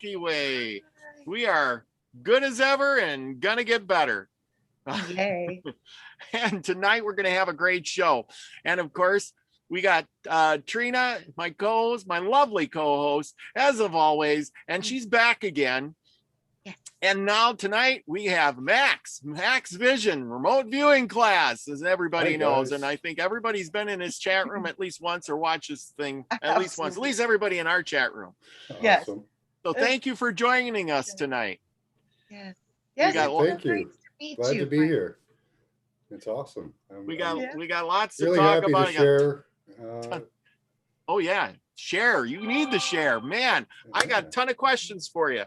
Milky Way. We are good as ever and gonna get better. Yay. And tonight we're gonna have a great show. And of course, we got Trina, my co-host, my lovely co-host, as of always, and she's back again. Yes. And now tonight we have Max Vision remote viewing class, as everybody knows. And I think everybody's been in his chat room at least once or watched this thing at least once, at least everybody in our chat room. Yes. Awesome. So thank you for joining us tonight. Yes. Yes. Thank you. Glad to be here. It's awesome. We got lots to really talk happy about. To share. Oh yeah, share. You need to share, man. I got a ton of questions for you.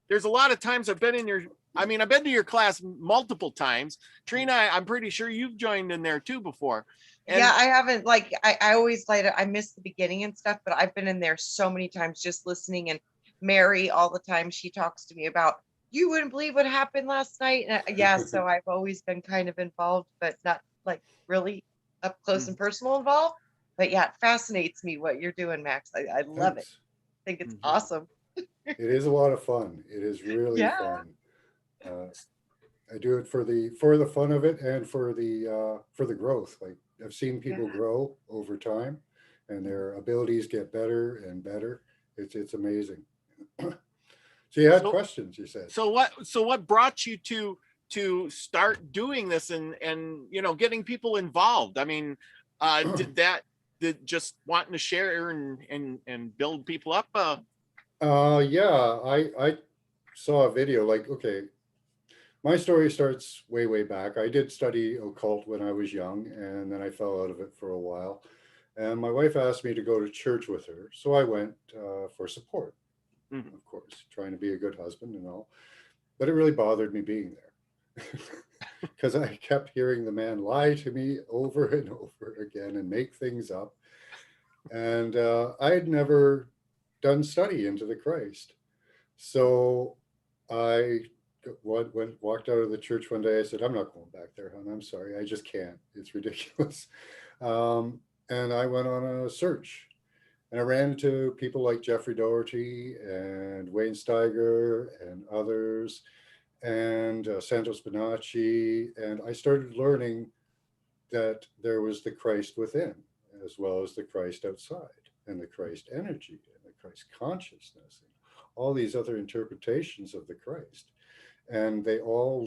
There's a lot of times I've been to your class multiple times. Trina, I'm pretty sure you've joined in there too before. And yeah, I haven't. I always I miss the beginning and stuff, but I've been in there so many times just listening. And Mary, all the time, she talks to me about, you wouldn't believe what happened last night. And so I've always been kind of involved, but not really up close and personal involved. But yeah, it fascinates me what you're doing, Max. I love it. I think it's awesome. It is a lot of fun. It is really fun. I do it for the fun of it and for the growth. Like, I've seen people grow over time, and their abilities get better and better. It's amazing. So you had questions, you said. So what brought you to start doing this and getting people involved? I mean, did just wanting to share and build people up? I saw a video, my story starts way back. I did study occult when I was young, and then I fell out of it for a while. And my wife asked me to go to church with her, so I went for support, of course, trying to be a good husband and all. But it really bothered me being there because I kept hearing the man lie to me over and over again and make things up. And I had never done study into the Christ. So I walked out of the church one day. I said, I'm not going back there, hon. I'm sorry. I just can't. It's ridiculous. And I went on a search. And I ran into people like Jeffrey Doherty and Wayne Steiger and others, and Santos Bonacci. And I started learning that there was the Christ within, as well as the Christ outside, and the Christ energy, and the Christ consciousness, and all these other interpretations of the Christ. And they all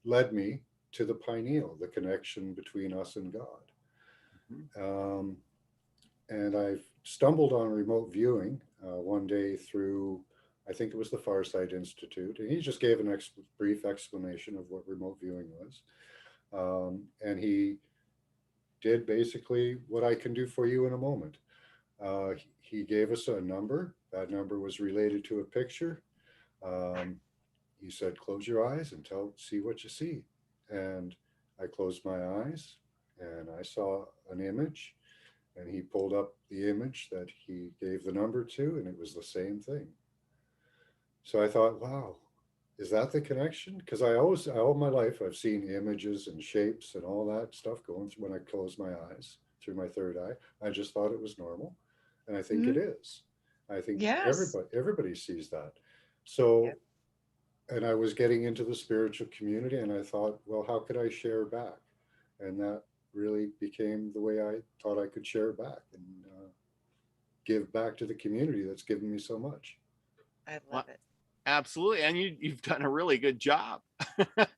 led me to the pineal, the connection between us and God. And I've stumbled on remote viewing one day through, I think it was the Farsight Institute, and he just gave a brief explanation of what remote viewing was. And he did basically what I can do for you in a moment. He gave us a number. That number was related to a picture. He said, close your eyes and see what you see. And I closed my eyes and I saw an image, and he pulled up the image that he gave the number to, and it was the same thing. So I thought, wow, is that the connection? Because all my life, I've seen images and shapes and all that stuff going through when I close my eyes through my third eye. I just thought it was normal. And I think it is. I think everybody sees that. So, and I was getting into the spiritual community, and I thought, well, how could I share back? And that really became the way I thought I could share back and give back to the community that's given me so much. I love it. Absolutely. And you've done a really good job.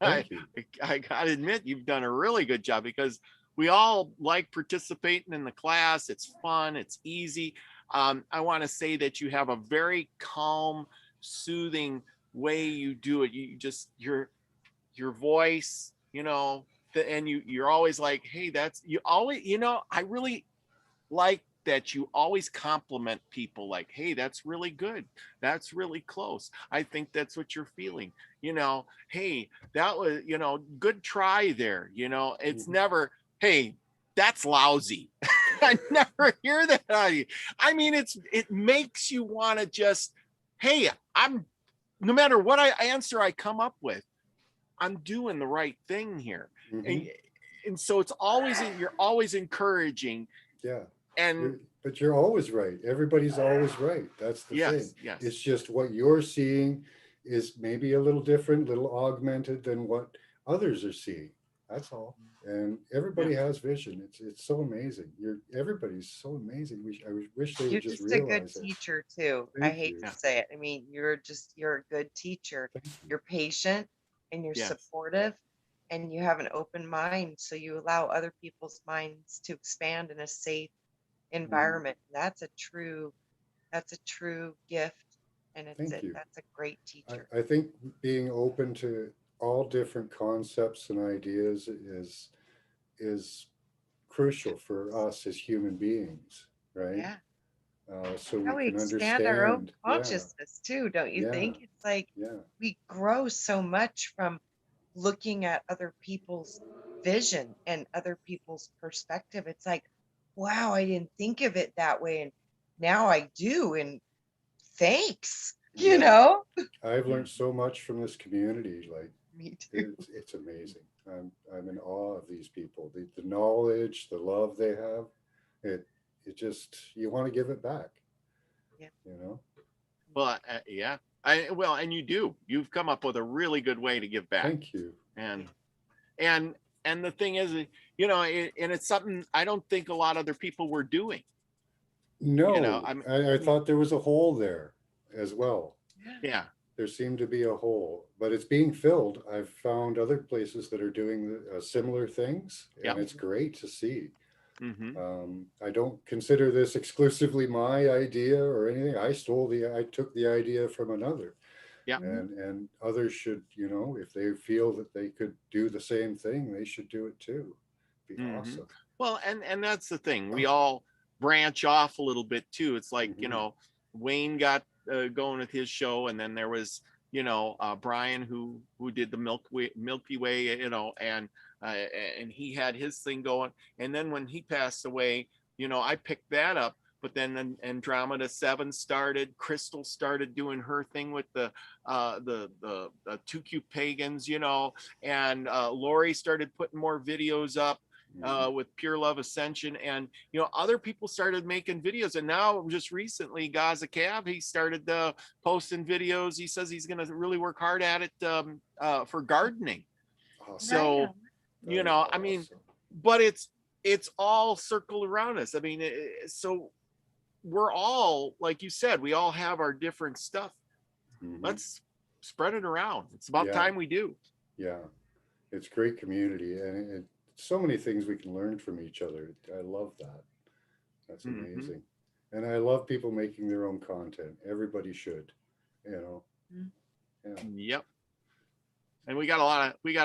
Thank you. I gotta admit, you've done a really good job, because we all like participating in the class. It's fun. It's easy. I want to say that you have a very calm, soothing way you do it. You just, your voice, and you're always like, hey, you always, I really like that you always compliment people like, hey, that's really good. That's really close. I think that's what you're feeling. Hey, that was, good try there. It's never, hey, that's lousy. I never hear that out of you. I mean, it makes you want to just, hey, no matter what answer I come up with, I'm doing the right thing here. And so it's always, you're always encouraging. Yeah. And But you're always right. Everybody's always right. That's the thing. yes. It's just what you're seeing is maybe a little different, little augmented than what others are seeing. That's all. And Yeah. everybody has vision. It's so amazing. Everybody's so amazing. I wish they You're would just just a good realize it. teacher too. I Thank hate you. to say it. I mean, you're a good teacher. Thank you. You're patient and you're Yes. supportive and you have an open mind. So you allow other people's minds to expand in a safe environment. That's a true gift. And Thank you. that's a great teacher. I think being open to all different concepts and ideas is crucial for us as human beings, right? Yeah. So How we we can expand our own understand. Yeah, consciousness too, don't you yeah, think? It's like yeah. we grow so much from looking at other people's vision and other people's perspective. It's like, wow, I didn't think of it that way. And now I do. And thanks, you Yeah. know? I've learned so much from this community. Like Me too. it's amazing. I'm in awe of these people. The knowledge, the love they have. It just you want to give it back. Yeah. You know. Well, yeah. And you do. You've come up with a really good way to give back. Thank you. And the thing is, you know, and it's something I don't think a lot of other people were doing. No, You know, I thought there was a hole there as well. yeah. There seemed to be a hole, but it's being filled. I've found other places that are doing similar things, and Yep. it's great to see. Mm-hmm. I don't consider this exclusively my idea or anything. I took the idea from another. Yeah. And others should, you know, if they feel that they could do the same thing, they should do it too. Be Mm-hmm. awesome. Well, and that's the thing. We all branch off a little bit too. It's like, you Mhm. know, Wayne got going with his show, and then there was, you know, Brian who did the Milky Way, you know, and he had his thing going. And then when he passed away, you know, I picked that up. But then Andromeda 7 started. Crystal started doing her thing with the 2Q pagans, you know, and Lori started putting more videos up with Pure Love Ascension, and you know, other people started making videos. And now just recently, Gaza Cab, he started posting videos. He says he's going to really work hard at it for gardening. Awesome. So Right. you That know, is I mean, awesome. but it's all circled around us. I mean, so we're all, like you said, we all have our different stuff. Mhm. Let's spread it around. It's about Yeah. time we do. Yeah, it's great community, and so many things we can learn from each other. I love that. That's Mhm. amazing. And I love people making their own content. Everybody should, you know. Mhm. Yeah. Yep. And we got a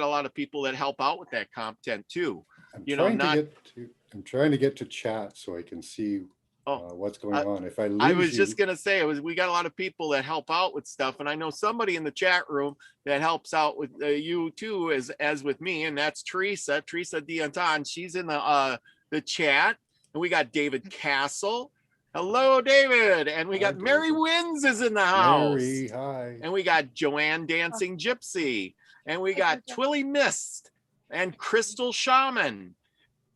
lot of people that help out with that content too. I'm You know, I'm trying to get to chat so I can see what's going on. If I lose I was you, just gonna say, we got a lot of people that help out with stuff, and I know somebody in the chat room that helps out with you too, as with me, and that's Teresa D'Anton. She's in the chat, and we got David Castle. Hello, David, and we Hi, got Mary David. Wins is in the house, Mary, hi. and we got Joanne Dancing Gypsy, and we got Twilly Mist and Crystal Shaman,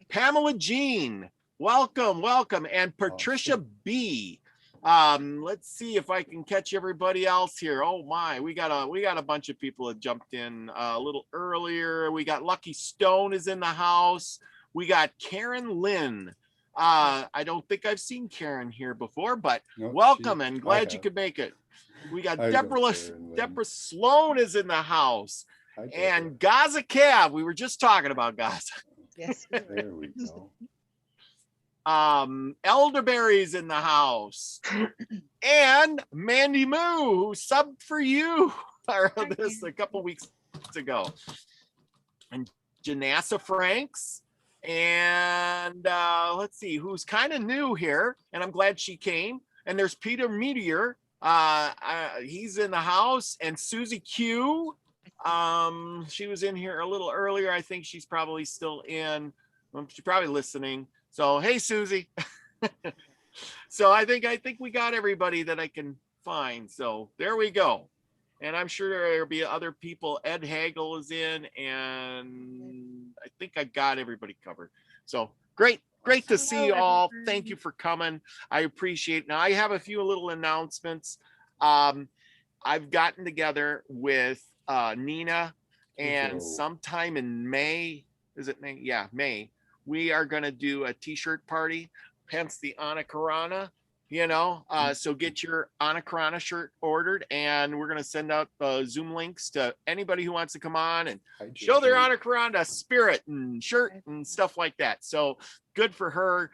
Pamela Jean. Welcome. And Patricia Awesome. B. Let's see if I can catch everybody else here. Oh my, we got a bunch of people that jumped in a little earlier. We got Lucky Stone is in the house. We got Karen Lynn. I don't think I've seen Karen here before, but Nope, welcome and glad you have. could make it. We got I know Karen Lynn. Deborah Sloan is in the house. Hi, And Gaza Cab. We were just talking about Gaza. Yes. there we go. Elderberry's in the house, and Mandy Moo, who subbed for you this a couple weeks ago, and Janessa Franks, and let's see who's kind of new here, and I'm glad she came. And there's Peter Meteor, he's in the house, and Susie Q. She was in here a little earlier. I think she's probably still in. She's probably listening. So hey, Susie. So I think we got everybody that I can find. So there we go. And I'm sure there'll be other people. Ed Hagel is in, and I think I got everybody covered. So great. Great to see you Hello, all. everybody. Thank you for coming. I appreciate it. Now I have a few little announcements. I've gotten together with Nina, and Yo. sometime in May, is it May? Yeah, May. We are going to do a t-shirt party, hence the Anakarana, so get your Anakarana shirt ordered, and we're going to send out Zoom links to anybody who wants to come on and show their Anakarana spirit and shirt and stuff like that. So good for her.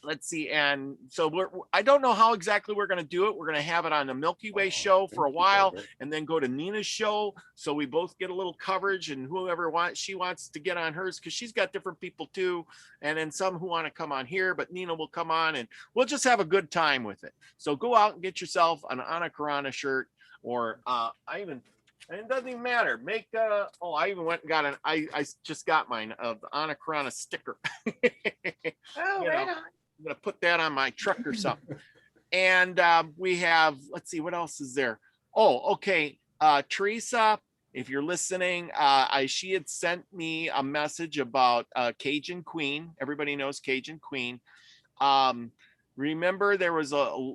Let's see. And so I don't know how exactly we're going to do it. We're going to have it on the Milky Way show for a while and then go to Nina's show. So we both get a little coverage, and whoever she wants to get on hers, because she's got different people too. And then some who want to come on here, but Nina will come on and we'll just have a good time with it. So go out and get yourself an Anakarana shirt, or it doesn't even matter. I even went and got I just got mine of the Anakarana sticker. Oh, right on. I'm going to put that on my truck or something. And we have, let's see, what else is there? Oh, okay. Teresa, if you're listening, she had sent me a message about Cajun Queen. Everybody knows Cajun Queen. Remember there was a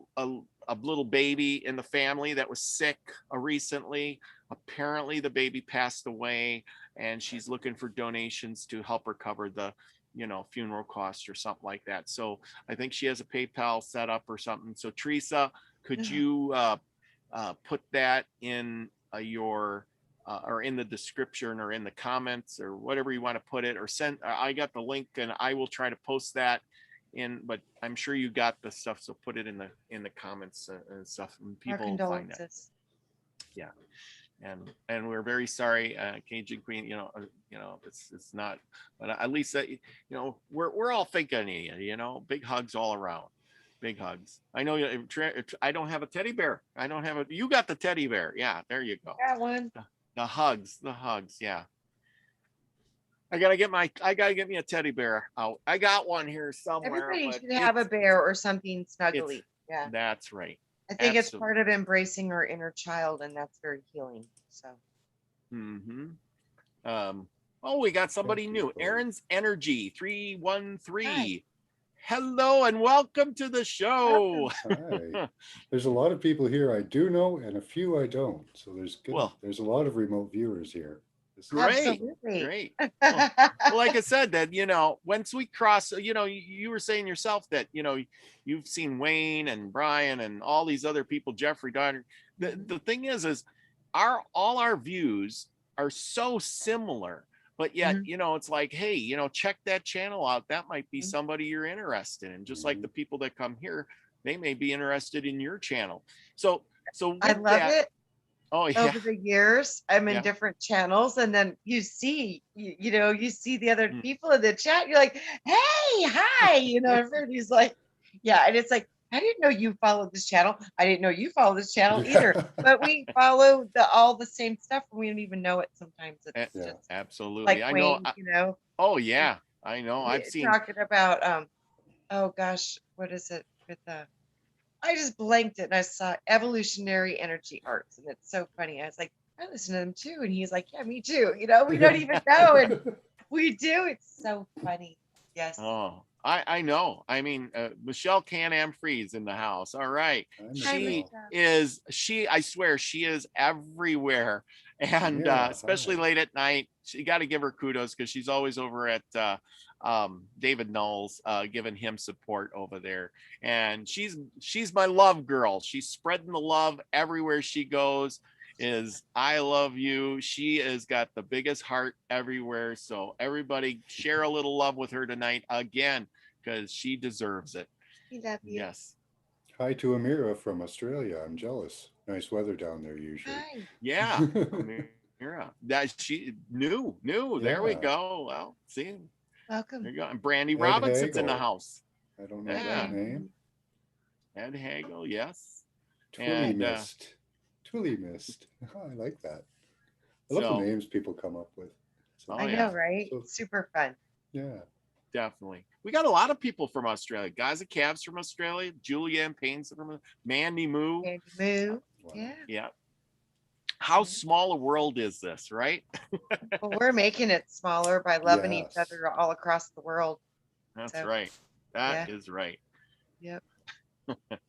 little baby in the family that was sick recently. Apparently the baby passed away, and she's looking for donations to help her cover the funeral costs or something like that. So I think she has a PayPal set up or something. So Teresa, could you put that in your or in the description or in the comments or whatever you want to put it, or send, I got the link and I will try to post that in, but I'm sure you got the stuff. So put it in the comments and stuff, and people will find it. Yeah. And we're very sorry, Cajun Queen, it's not, but at least we're all thinking of you, big hugs all around, big hugs. I know I don't have a teddy bear. You got the teddy bear. Yeah, there you go. Got one. The hugs. Yeah. I gotta get me a teddy bear out. I got one here somewhere. Everybody should have a bear or something snuggly. Yeah. That's right. I think it's part of embracing our inner child, and that's very healing. So. We got somebody new. Aaron's Energy 313. Hi. Hello and welcome to the show. Hi. There's a lot of people here I do know and a few I don't. So there's a lot of remote viewers here. Great. Well, like I said, that once we cross, you were saying yourself that you've seen Wayne and Brian and all these other people, Jeffrey Donner. The thing is all our views are so similar, but yet it's like, hey, check that channel out. That might be somebody you're interested in, just like the people that come here, they may be interested in your channel. So I love it. Oh yeah. Over the years, I'm in different channels, and then you see the other people in the chat. You're like, hey, hi, everybody's like, yeah, and it's like, I didn't know you followed this channel. I didn't know you followed this channel either. But we follow all the same stuff, and we don't even know it sometimes. It's just absolutely. like I Wayne, know. Oh yeah, I know. I've seen talking about oh gosh, what is it with I just blanked it, and I saw Evolutionary Energy Arts, and it's so funny. I was like, I listen to them too, and he's like, yeah, me too. We don't even know, and we do. It's so funny. Yes. Oh, I know. I mean, Michelle Can-Am Freeze in the house. All right. I swear she is everywhere, and especially late at night. You got to give her kudos, because she's always over at David Knowles, giving him support over there, and she's my love girl. She's spreading the love everywhere she goes. I love you. She has got the biggest heart everywhere. So everybody share a little love with her tonight again, because she deserves it. We love you. Yes. Hi to Amira from Australia. I'm jealous. Nice weather down there usually. Hi. Yeah. Amira. That she knew. There we go. Well, see. Welcome. There you go. And Brandy Robinson's in the house. I don't know that name. Ed Hagel, yes. Twilly Mist. Oh, I like that. I love the names people come up with. So, I know, right? Super fun. Yeah. Definitely. We got a lot of people from Australia. Gaza Cavs from Australia. Julianne Payne's from Mandy Moo. Wow. Yeah. Yeah. How small a world is this, right? Well, we're making it smaller by loving each other all across the world. That's So, right. yeah. That is right. Yep.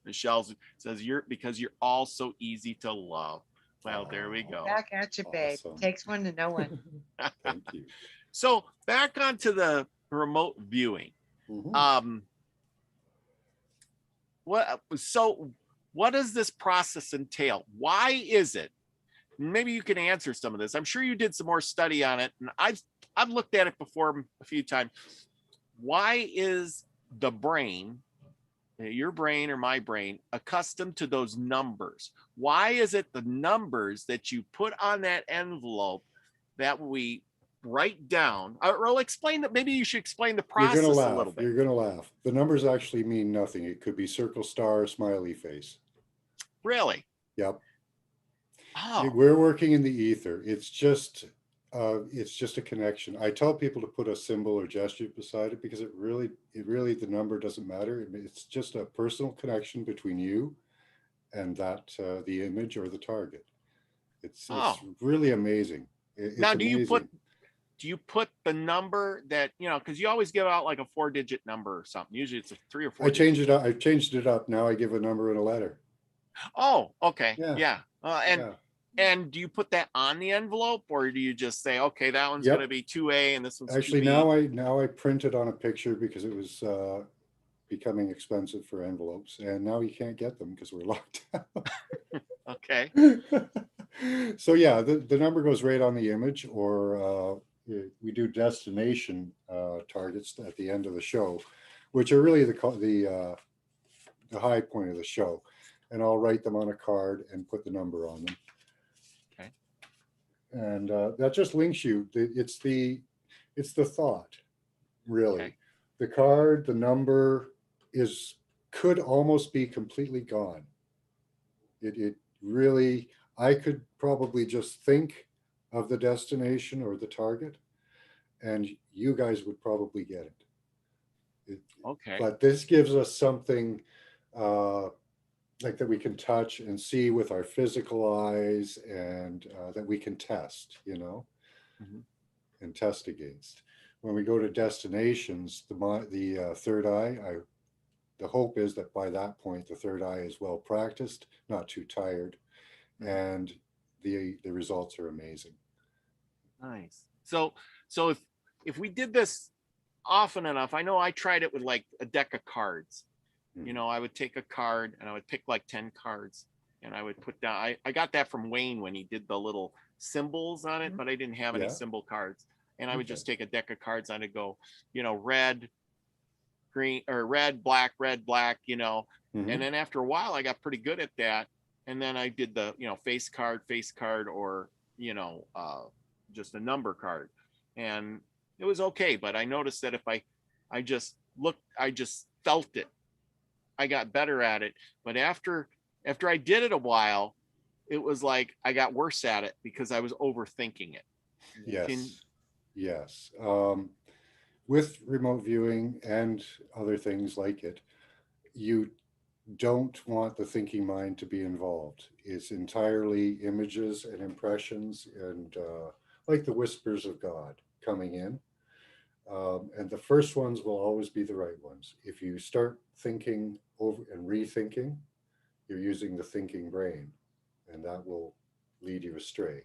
Michelle says because you're all so easy to love. Well, there we Oh, go. Back at you, babe. awesome. Takes one to know one. Thank you. So back onto the remote viewing. Mhm. What does this process entail? Why is it? Maybe you can answer some of this. I'm sure you did some more study on it, and I've looked at it before a few times. Why is the brain, your brain or my brain, accustomed to those numbers? Why is it the numbers that you put on that envelope that we write down? Or I'll explain that. Maybe you should explain the You're gonna process a laugh. little bit. You're gonna laugh. The numbers actually mean nothing. It could be circle, star, smiley face. Really? Yep. Oh, We're working in the ether. It's just a connection. I tell people to put a symbol or gesture beside it because it really, the number doesn't matter. It's just a personal connection between you and that the image or the target. It's oh. really amazing. Now, It's amazing. do you put the number that, because you always give out like a 4-digit number or something. Usually it's a 3 or 4 I changed digit. it up. I've changed it up. Now I give a number and a letter. Oh, okay. Yeah. Yeah. Yeah. And do you put that on the envelope, or do you just say, okay, that one's Yep. going to be 2A and this one's Actually, 2B? now I print it on a picture because it was becoming expensive for envelopes, and now you can't get them because we're locked down. Okay. So yeah, the number goes right on the image, or we do destination targets at the end of the show, which are really the high point of the show, and I'll write them on a card and put the number on them. Okay. And that just links you. It's the thought, really. Okay. The card, the number could almost be completely gone. It really, I could probably just think of the destination or the target, and you guys would probably get it. Okay. But this gives us something like that we can touch and see with our physical eyes, and that we can test, Mhm. and test against. When we go to destinations, the third eye, the hope is that by that point the third eye is well practiced, not too tired, and the results are amazing. Nice. So if we did this often enough, I know I tried it with like a deck of cards. I would take a card and I would pick like 10 cards, and I would put down, I got that from Wayne when he did the little symbols on it, but I didn't have any Yeah. symbol cards. And I would Okay. just take a deck of cards and I'd go, red, green, or red, black, Mhm. and then after a while I got pretty good at that. And then I did the, face card, or, just a number card. And it was okay. But I noticed that if I just looked, I just felt it, I got better at it. But after I did it a while, it was like I got worse at it because I was overthinking it. Yes. Yes. With remote viewing and other things like it, you don't want the thinking mind to be involved. It's entirely images and impressions, and like the whispers of God coming in. And the first ones will always be the right ones. If you start thinking over and rethinking, you're using the thinking brain, and that will lead you astray.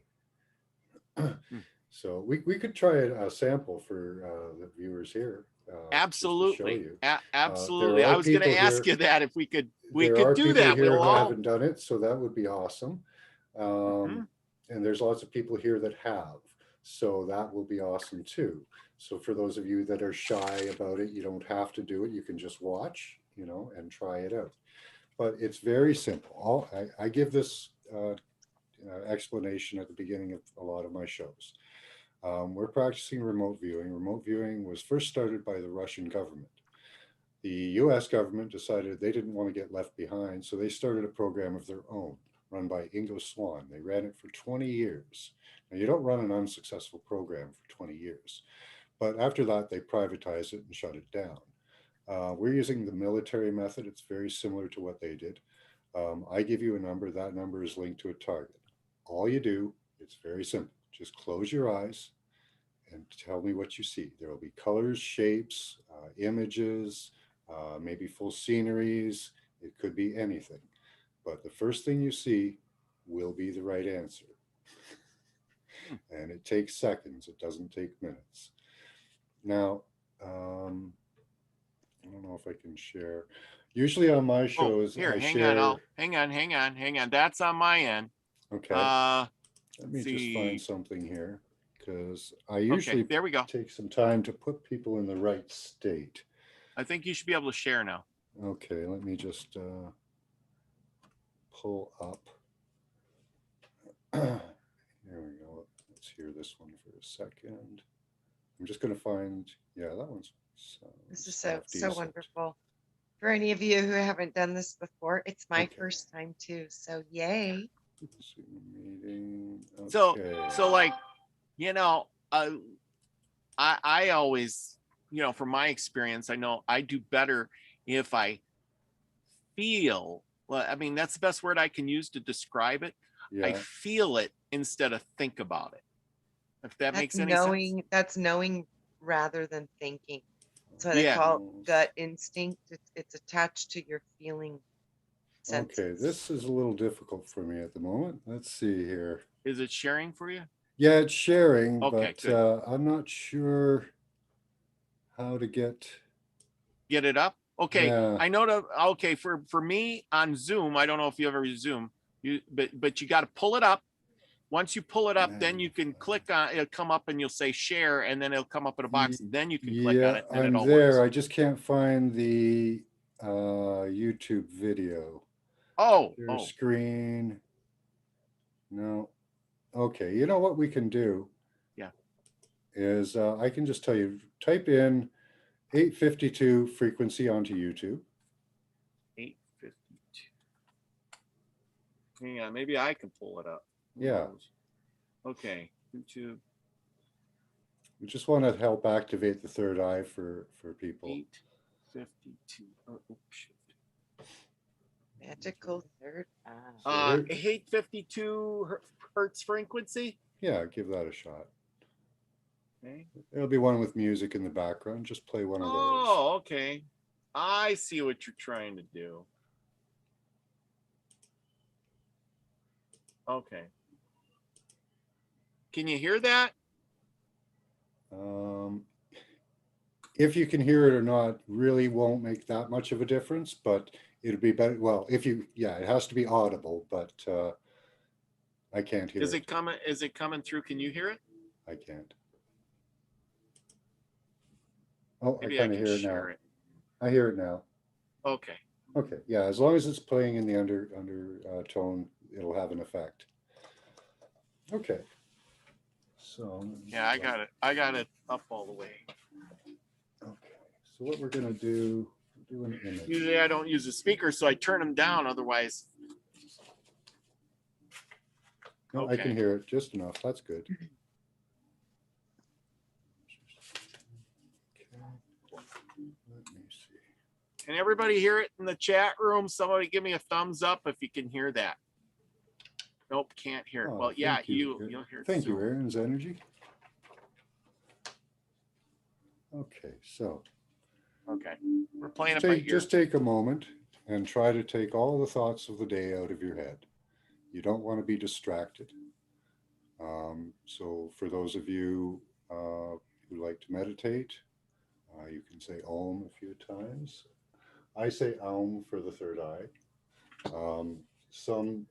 So we could try a sample for the viewers here, just to show Absolutely. you. Absolutely. There I are was going to people ask here. you that if we could There are do people that. here We'll who all. haven't done it, so that would be awesome. Mhm. And there's lots of people here that have, so that will be awesome too. So for those of you that are shy about it, you don't have to do it. You can just watch, and try it out. But it's very simple. I give this explanation at the beginning of a lot of my shows. We're practicing remote viewing. Remote viewing was first started by the Russian government. The US government decided they didn't want to get left behind, so they started a program of their own run by Ingo Swann. They ran it for 20 years. Now, you don't run an unsuccessful program for 20 years. But after that, they privatized it and shut it down. We're using the military method. It's very similar to what they did. I give you a number. That number is linked to a target. All you do, it's very simple. Just close your eyes and tell me what you see. There will be colors, shapes, images, maybe full sceneries. It could be anything. But the first thing you see will be the right answer. And it takes seconds, it doesn't take minutes. Now, I don't know if I can share. Usually on my shows, here, I hang share. on. Hang on. That's on my end. Okay. Let me just find something here because I usually there we go. take some time to put people in the right state. I think you should be able to share now. Okay, let me just pull up. Here we go. Let's hear this one for a second. I'm just going to find, yeah, that one's. This is so wonderful. For any of you who haven't done this before, it's my first time too. So yay. Meeting. Okay. So like, you know, I always, you know, from my experience, I know I do better if I feel, well, I mean, that's the best word I can use to describe it. Yeah. I feel it instead of think about it. If that makes any sense. That's knowing rather than thinking. So they call it gut instinct. It's attached to your feeling senses. Okay, this is a little difficult for me at the moment. Let's see here. Is it sharing for you? Yeah, it's sharing, but I'm not sure how to get it up. Okay, yeah. I know okay, for me on Zoom, I don't know if you ever use Zoom, but you got to pull it up. Once you pull it up, then you can click on it'll come up and you'll say share, and then it'll come up in a box, and then you can click on it. And I'm it all there. works. I just can't find the YouTube video. Share screen. No. Okay, you know what we can do? Yeah. Is I can just tell you, type in 852 frequency onto YouTube. 852. Hang on, maybe I can pull it up. Yeah. Okay, YouTube. We just want to help activate the third eye for people. 852. Oh, shoot. Magical third eye. 852 hertz frequency. Yeah, give that a shot. Okay. There'll be one with music in the background. Just play one of those. Oh, okay. I see what you're trying to do. Okay. Can you hear that? If you can hear it or not really won't make that much of a difference, but it'll be better. Well, if you, it has to be audible, but I can't hear it. Is it coming through? Can you hear it? I can't. Oh, maybe I kind of hear it now. I hear it now. Okay. Okay. Yeah. As long as it's playing in the undertone, it'll have an effect. Okay. So yeah, I got it up all the way. Okay. So what we're gonna do an image. Usually I don't use a speaker, so I turn them down. Otherwise. No, okay. I can hear it just enough. That's good. Let me see. Can everybody hear it in the chat room? Somebody give me a thumbs up if you can hear that. Nope, can't hear it. Well, yeah, you'll hear it. Thank you, Aaron's Energy. Okay, so. Okay, we're playing it by ear. Just take a moment and try to take all the thoughts of the day out of your head. You don't want to be distracted. So for those of you who like to meditate, you can say Om a few times. I say Om for the third eye. Some,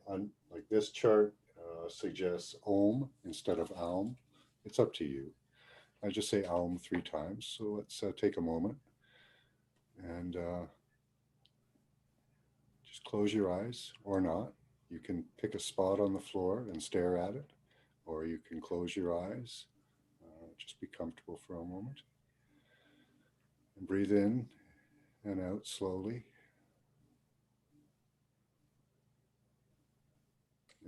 like this chart, suggests Om instead of Aum. It's up to you. I just say Aum 3 times. So let's take a moment and just close your eyes or not. You can pick a spot on the floor and stare at it, or you can close your eyes. Just be comfortable for a moment. And breathe in and out slowly.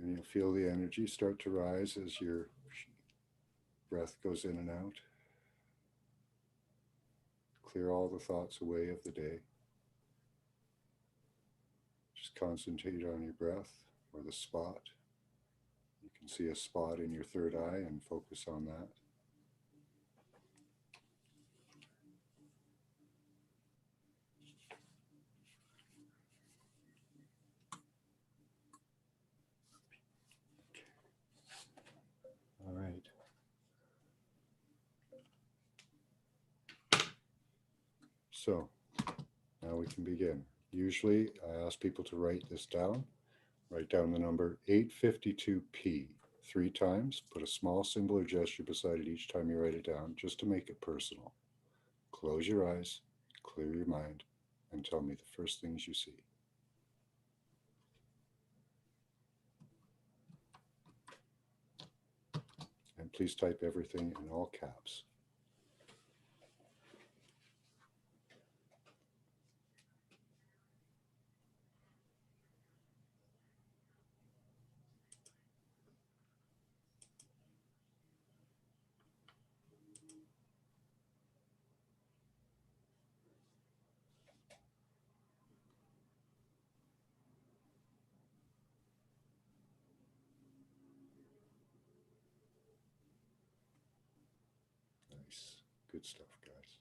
And you'll feel the energy start to rise as your breath goes in and out. Clear all the thoughts away of the day. Just concentrate on your breath or the spot. You can see a spot in your third eye and focus on that. So now we can begin. Usually I ask people to write this down. Write down the number 852p 3 times. Put a small symbol or gesture beside it each time you write it down, just to make it personal. Close your eyes, clear your mind, and tell me the first things you see. And please type everything in all caps. Nice. Good stuff, guys.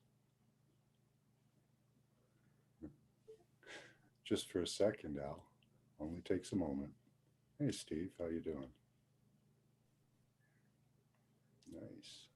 Just for a second, Al. Only takes a moment. Hey, Steve, how you doing? Nice.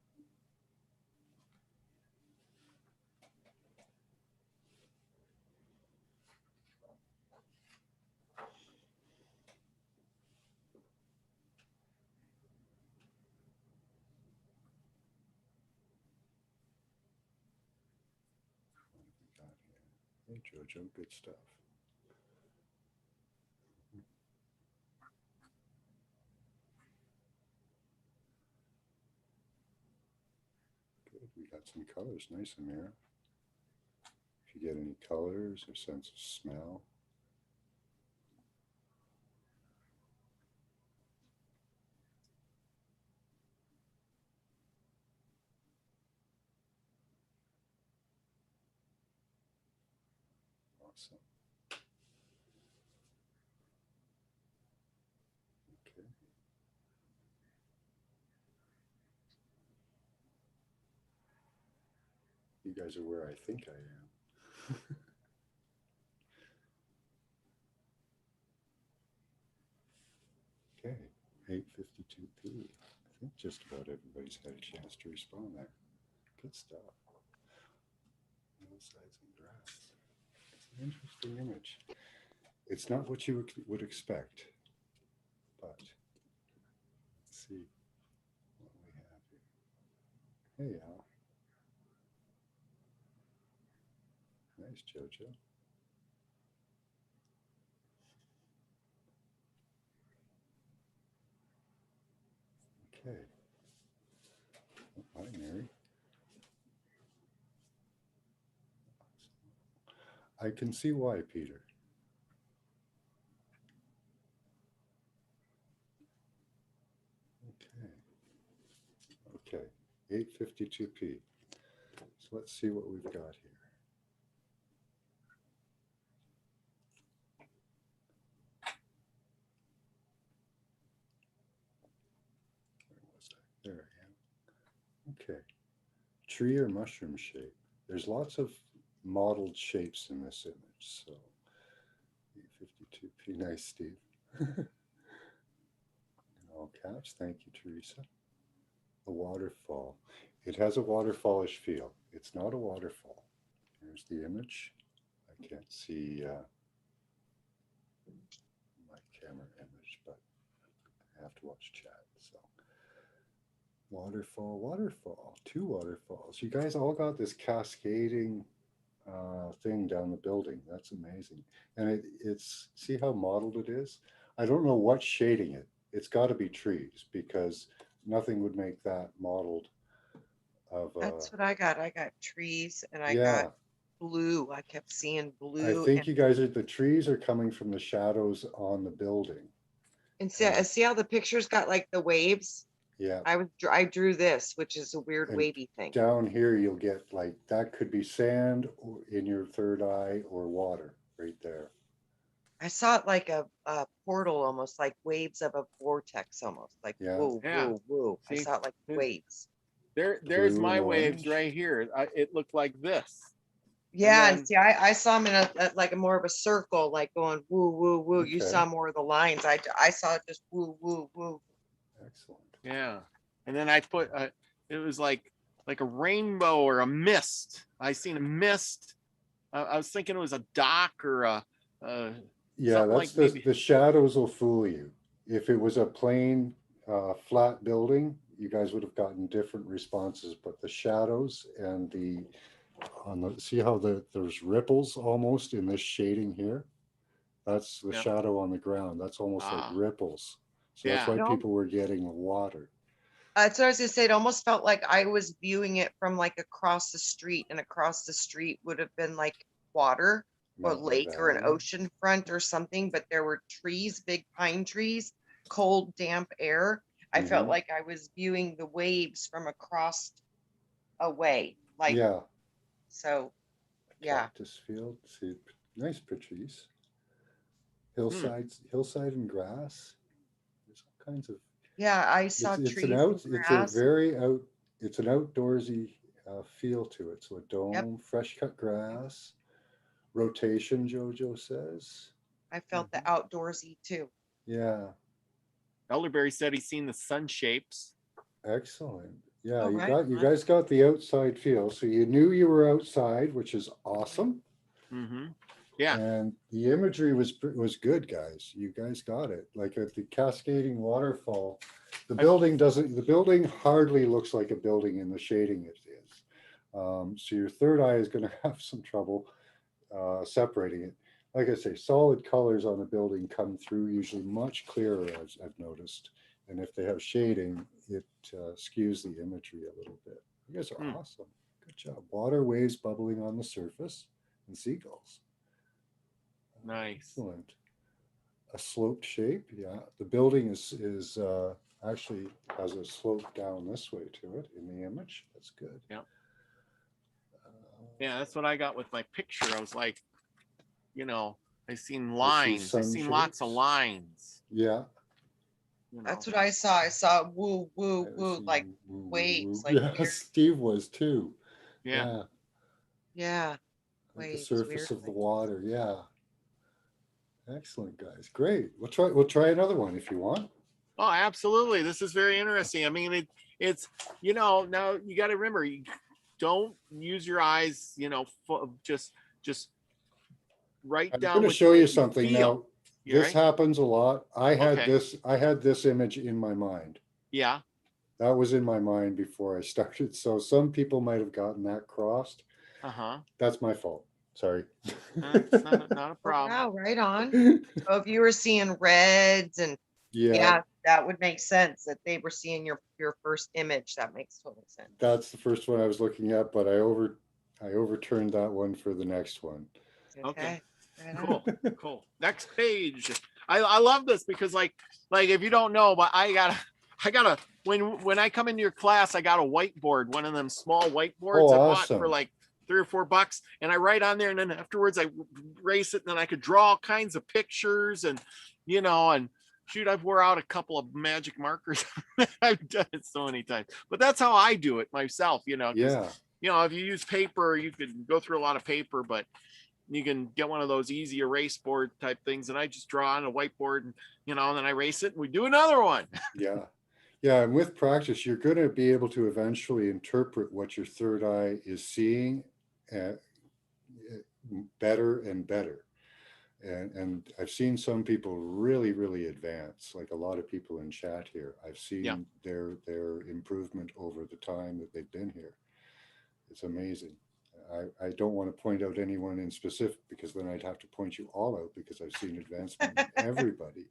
Hey, Jojo, good stuff. Good, we got some colors. Nice, Amira. If you get any colors or sense of smell. Awesome. Okay. You guys are where I think I am. Okay, 852p. I think just about everybody's had a chance to respond there. Good stuff. Hillsides and grass. It's an interesting image. It's not what you would expect, but let's see what we have here. Hey, Al. Nice, Jojo. Okay. Oh, hi, Mary. I can see why, Peter. Okay. Okay. 852p. So let's see what we've got here. There I am. Okay. Tree or mushroom shape. There's lots of modeled shapes in this image. So 852p. Nice, Steve. In all caps. Thank you, Teresa. A waterfall. It has a waterfallish feel. It's not a waterfall. Here's the image. I can't see my camera image, but I have to watch chat. So waterfall, waterfall, 2 waterfalls. You guys all got this cascading thing down the building. That's amazing. And it's, see how modeled it is? I don't know what's shading it. It's got to be trees, because nothing would make that modeled of That's what I got. I got trees and I yeah. got blue. I kept seeing blue. I think you guys are, the trees are coming from the shadows on the building. And see how the pictures got like the waves? Yeah. I drew this, which is a weird And wavy thing. down here you'll get like, that could be sand or in your third eye, or water right there. I saw it like a portal, almost like waves of a vortex, almost like whoa, whoa, whoa. See, I saw it like waves. There's Blue my and waves orange. right here. It looked like this. Yeah, then, and see, I saw them in a like a more of a circle, like going woo, woo, woo. Okay. You saw more of the lines. I saw just woo, woo, woo. Excellent. Yeah, and then I put it was like a rainbow or a mist. I seen a mist I was thinking it was a dock or Yeah, something that's like maybe. the shadows will fool you. If it was a plain flat building, you guys would have gotten different responses, but the shadows and the on the see how there's ripples almost in this shading here? That's the Yeah. shadow on the ground. That's almost like Ah, ripples. So that's yeah. why No, people were getting water. that's what I was gonna say. It almost felt like I was viewing it from like across the street, and across the street would have been like water or Mountain lake or an Valley. ocean front or something, but there were trees, big pine trees, cold, damp air. I felt Hmm. like I was viewing the waves from across away. Like, Yeah, so yeah. cactus field. See, nice Patrice. Hmm. Hillside and grass. There's all kinds of. Yeah, I saw trees and It's a grass. very it's an outdoorsy feel to it. So a Yep, dome, fresh cut grass, rotation. JoJo says. I felt the Mhm. outdoorsy too. Yeah, Elderberry said he's seen the sun shapes. excellent. Yeah, Oh, right you on. guys got the outside feel. So you knew you were outside, which is awesome. Mm-hmm. Yeah. And the imagery was good, guys. You guys got it. Like at the cascading waterfall, I, the building hardly looks like a building in the shading it is. So your third eye is going to have some trouble separating it. Like I say, solid colors on the building come through usually much clearer, as I've noticed. And if they have shading, it skews the imagery a little bit. You guys are hmm, awesome. Good job. Water waves bubbling on the surface and seagulls. nice. Excellent. A sloped shape, yeah. The building is actually has a slope down this way to it in the image. That's good. Yeah. Uh, Yeah. That's what I got with my picture. I was like, you know, I seen I see lines. I sun seen lots of shapes. lines. Yeah, You know. That's what I saw. I saw woo, woo, I woo, see like woo woo waves, woo. like Yeah, weird. Steve was too. Yeah. Yeah, Yeah, like the waves, surface weird of the waves. water. Yeah, excellent guys. Great. We'll try another one if you want. Oh, absolutely. This is very interesting. I mean, it's now you got to remember, you don't use your eyes. Just write I'm down going to what you show you make you something feel. now. You This right? happens a lot. Okay. I had this image in my mind. Yeah. That was in my mind before I started. So some people might have gotten that crossed. Uh-huh. That's my fault. Sorry. It's not a Oh, problem. wow, right on. So if you were seeing reds and Yeah, yeah, that would make sense that they were seeing your first image. That makes total sense. that's the first one I was looking at, but I overturned that one for the next one. Okay. Okay, right on. Cool. Cool. Next page. I love this because like if you don't know, but I gotta when I come into your class, I got a whiteboard, one of them small Oh, whiteboards I bought for awesome. like $3 or $4, and I write on there, and then afterwards I erase it, and then I could draw all kinds of pictures, and shoot, I've wore out a couple of magic markers. I've done it so many times, but that's how I do it myself, because Yeah. if you use paper, you could go through a lot of paper, but you can get one of those easy erase board type things, and I just draw on a whiteboard, and then I erase it and we do another one. Yeah. Yeah. And with practice, you're going to be able to eventually interpret what your third eye is seeing uh, better and better. And I've seen some people really advance, like a lot of people in chat here. I've Yeah. seen their improvement over the time that they've been here. It's amazing. I don't want to point out anyone in specific because then I'd have to point you all out because I've seen advancement in everybody.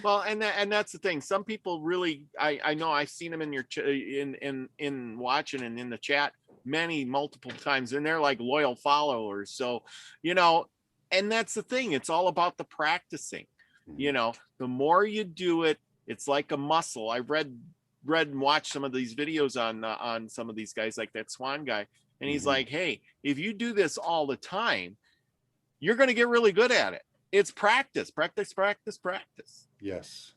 Well, and that's the thing. Some people really, I know I've seen them in your in watching and in the chat multiple times, and they're like loyal followers. So, and that's the thing. It's all about the practicing. The more you do it, it's like a muscle. I read and watched some of these videos on some of these guys, like that Swan guy, and he's Mhm. like, hey, if you do this all the time, you're going to get really good at it. It's practice, practice, practice, practice. Yes.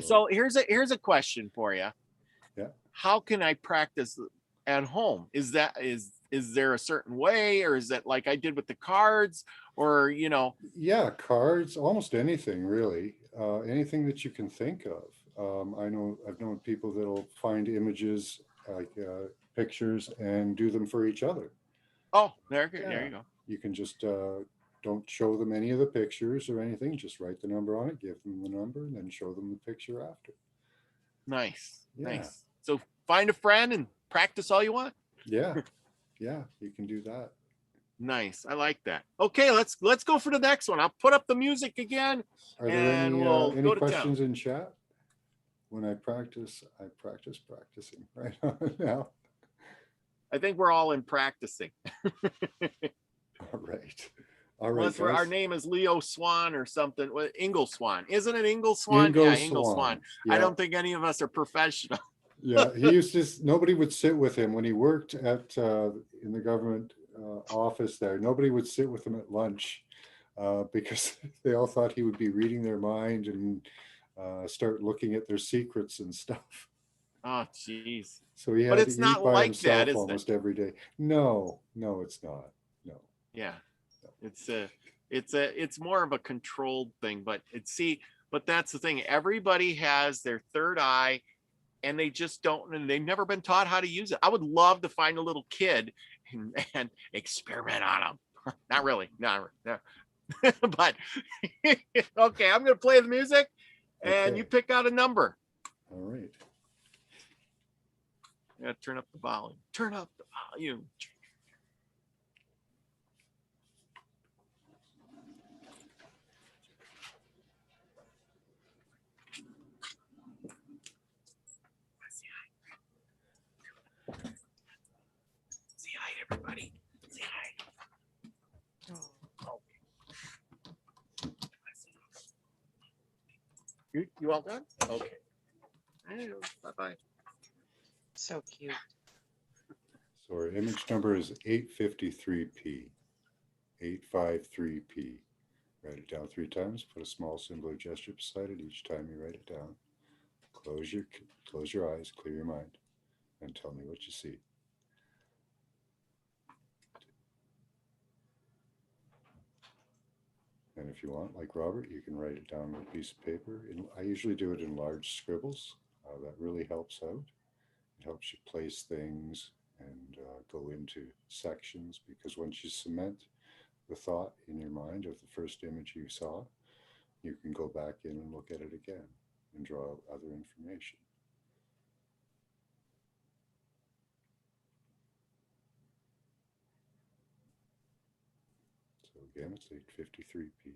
So here's a question for you. Yeah. How can I practice at home? Is there a certain way, or is that like I did with the cards, or Yeah, cards, almost anything really, anything that you can think of. I've known people that'll find images like pictures and do them for each other. Oh, there Yeah. you go. You can just don't show them any of the pictures or anything. Just write the number on it, give them the number, and then show them the picture after. Nice. Yeah. Nice. So find a friend and practice all you want. Yeah. Yeah, you can do that. Nice. I like that. Okay, let's go for the next one. I'll put up the music again. Are there And we'll any go to questions town. in chat? When I practice practicing right on now. I think we're all in practicing. All right. All right, Unless our guys. name is Leo Swan or something. Ingle Swan. Isn't it Ingle Swan? Yeah, Ingle Swan. Yeah. I don't think any of us are professional. Yeah, he used to, nobody would sit with him when he worked at in the government office there. Nobody would sit with him at lunch because they all thought he would be reading their mind and start looking at their secrets and stuff. Oh, jeez. So he But had it's to not eat by like himself that, is it? almost every day. No, no, it's not. No. Yeah. It's more of a controlled thing, but but that's the thing. Everybody has their third eye and they just don't, and they've never been taught how to use it. I would love to find a little kid and experiment on them. Not really. No. But okay, I'm going to play the music and Okay. you pick out a number. All right. Yeah, turn up the volume. Turn up the volume. Say hi, everybody. Say hi. You all done? Okay. Bye-bye. So cute. So our image number is 853P. 853P. Write it down 3 times. Put a small symbol or gesture beside it each time you write it down. Close your eyes, clear your mind, and tell me what you see. And if you want, like Robert, you can write it down on a piece of paper. I usually do it in large scribbles. That really helps out. It helps you place things and go into sections, because once you cement the thought in your mind of the first image you saw, you can go back in and look at it again and draw out other information. So again, it's 853P.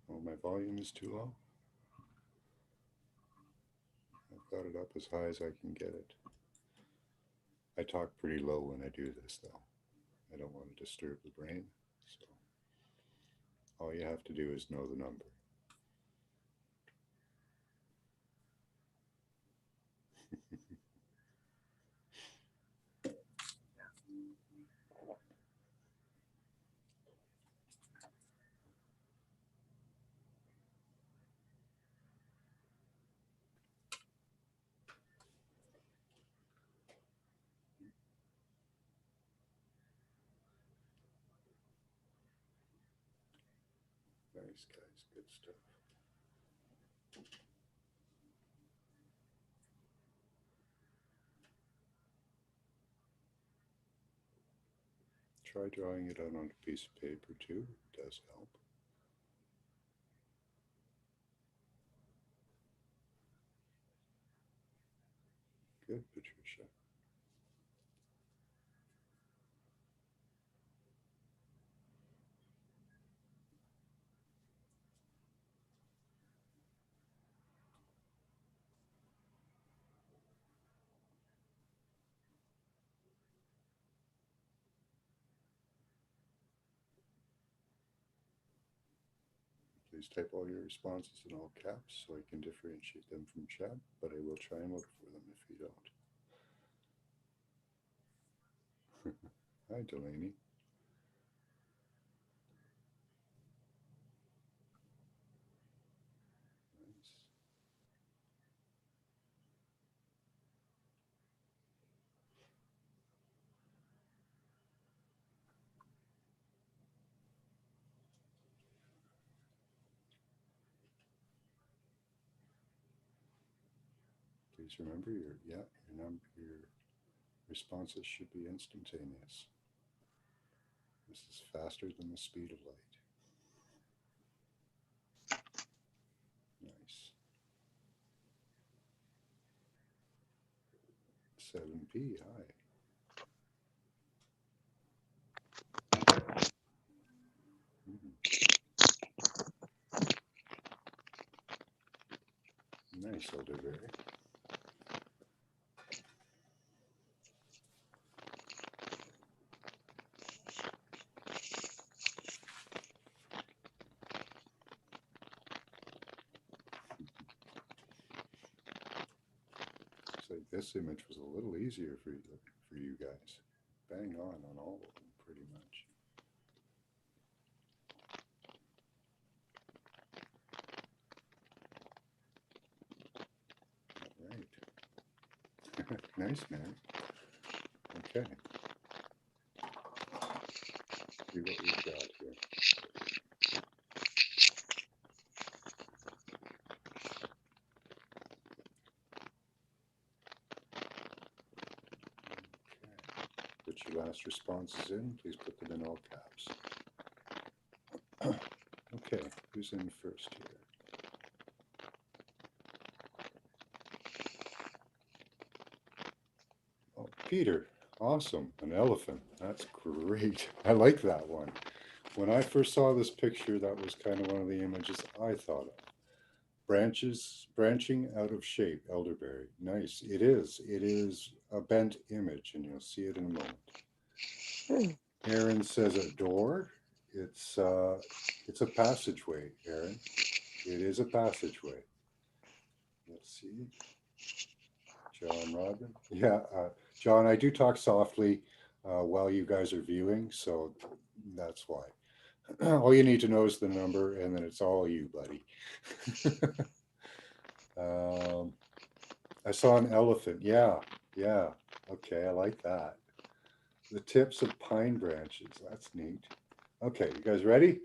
Oh, my volume is too low. I've got it up as high as I can get it. I talk pretty low when I do this, though. I don't want to disturb the brain, so all you have to do is know the number. Nice, guys, good stuff. Try drawing it out on a piece of paper too, it does help. Good, Patricia. Please type all your responses in all caps so I can differentiate them from chat, but I will try and look for them if you don't. Hi, Delaney. Please remember your responses should be instantaneous. This is faster than the speed of light. Nice. 7p, hi. Nice, elderberry. So this image was a little easier for you guys. Bang on all of them, pretty much. All right. Nice, man. Okay. See what we've got here. Put your last responses in. Please put them in all caps. Okay, who's in first here? Oh, Peter. Awesome. An elephant. That's great. I like that one. When I first saw this picture, that was kind of one of the images I thought of. Branching out of shape, elderberry. Nice. It is. It is a bent image, and you'll see it in a moment. Aaron says a door. It's a passageway, Aaron. It is a passageway. Let's see. John Robin. Yeah, John, I do talk softly while you guys are viewing, so that's why. All you need to know is the number, and then it's all you, buddy. I saw an elephant. Yeah. Okay, I like that. The tips of pine branches. That's neat. Okay, you guys ready?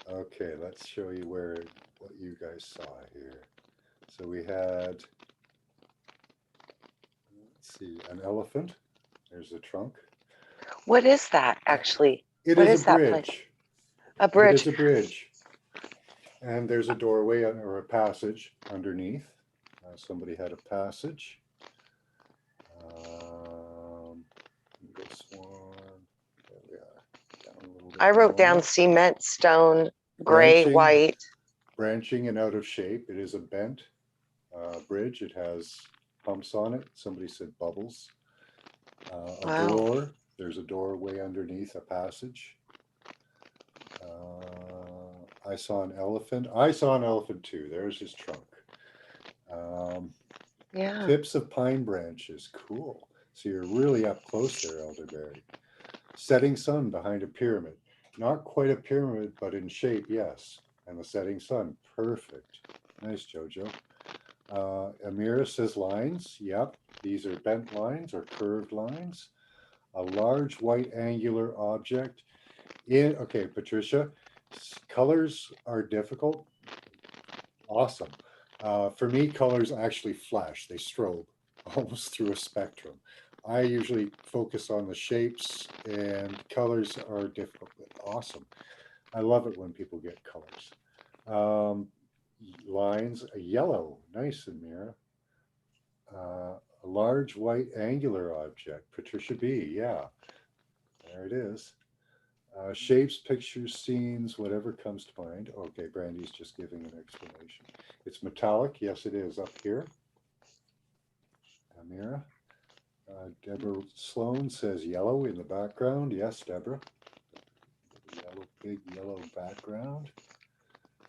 Okay, let's show you what you guys saw here. So we had, let's see, an elephant. There's a trunk. What is that actually? It What is is a that bridge. place? A bridge. It is a bridge. And there's a doorway or a passage underneath. Somebody had a passage. This one. There we are. Down a little bit I wrote more. down cement, stone, gray, Branching. white. Branching and out of shape. It is a bent bridge. It has bumps on it. Somebody said bubbles. A Wow. door. There's a doorway underneath, a passage. I saw an elephant. I saw an elephant too. There's his trunk. Yeah. Tips of pine branches. Cool. So you're really up close there, elderberry. Setting sun behind a pyramid. Not quite a pyramid, but in shape, yes. And the setting sun. Perfect. Nice, Jojo. Amira says lines. Yep. These are bent lines or curved lines. A large white angular object. Okay, Patricia, colors are difficult. Awesome. For me, colors actually flash. They strobe almost through a spectrum. I usually focus on the shapes, and colors are difficult, but awesome. I love it when people get colors. Lines, a yellow, nice, Amira. A large white angular object, Patricia B, yeah. There it is. Shapes, pictures, scenes, whatever comes to mind. Okay, Brandy's just giving an explanation. It's metallic. Yes, it is up here. Amira. Deborah Sloan says yellow in the background. Yes, Deborah. Yellow, big yellow background.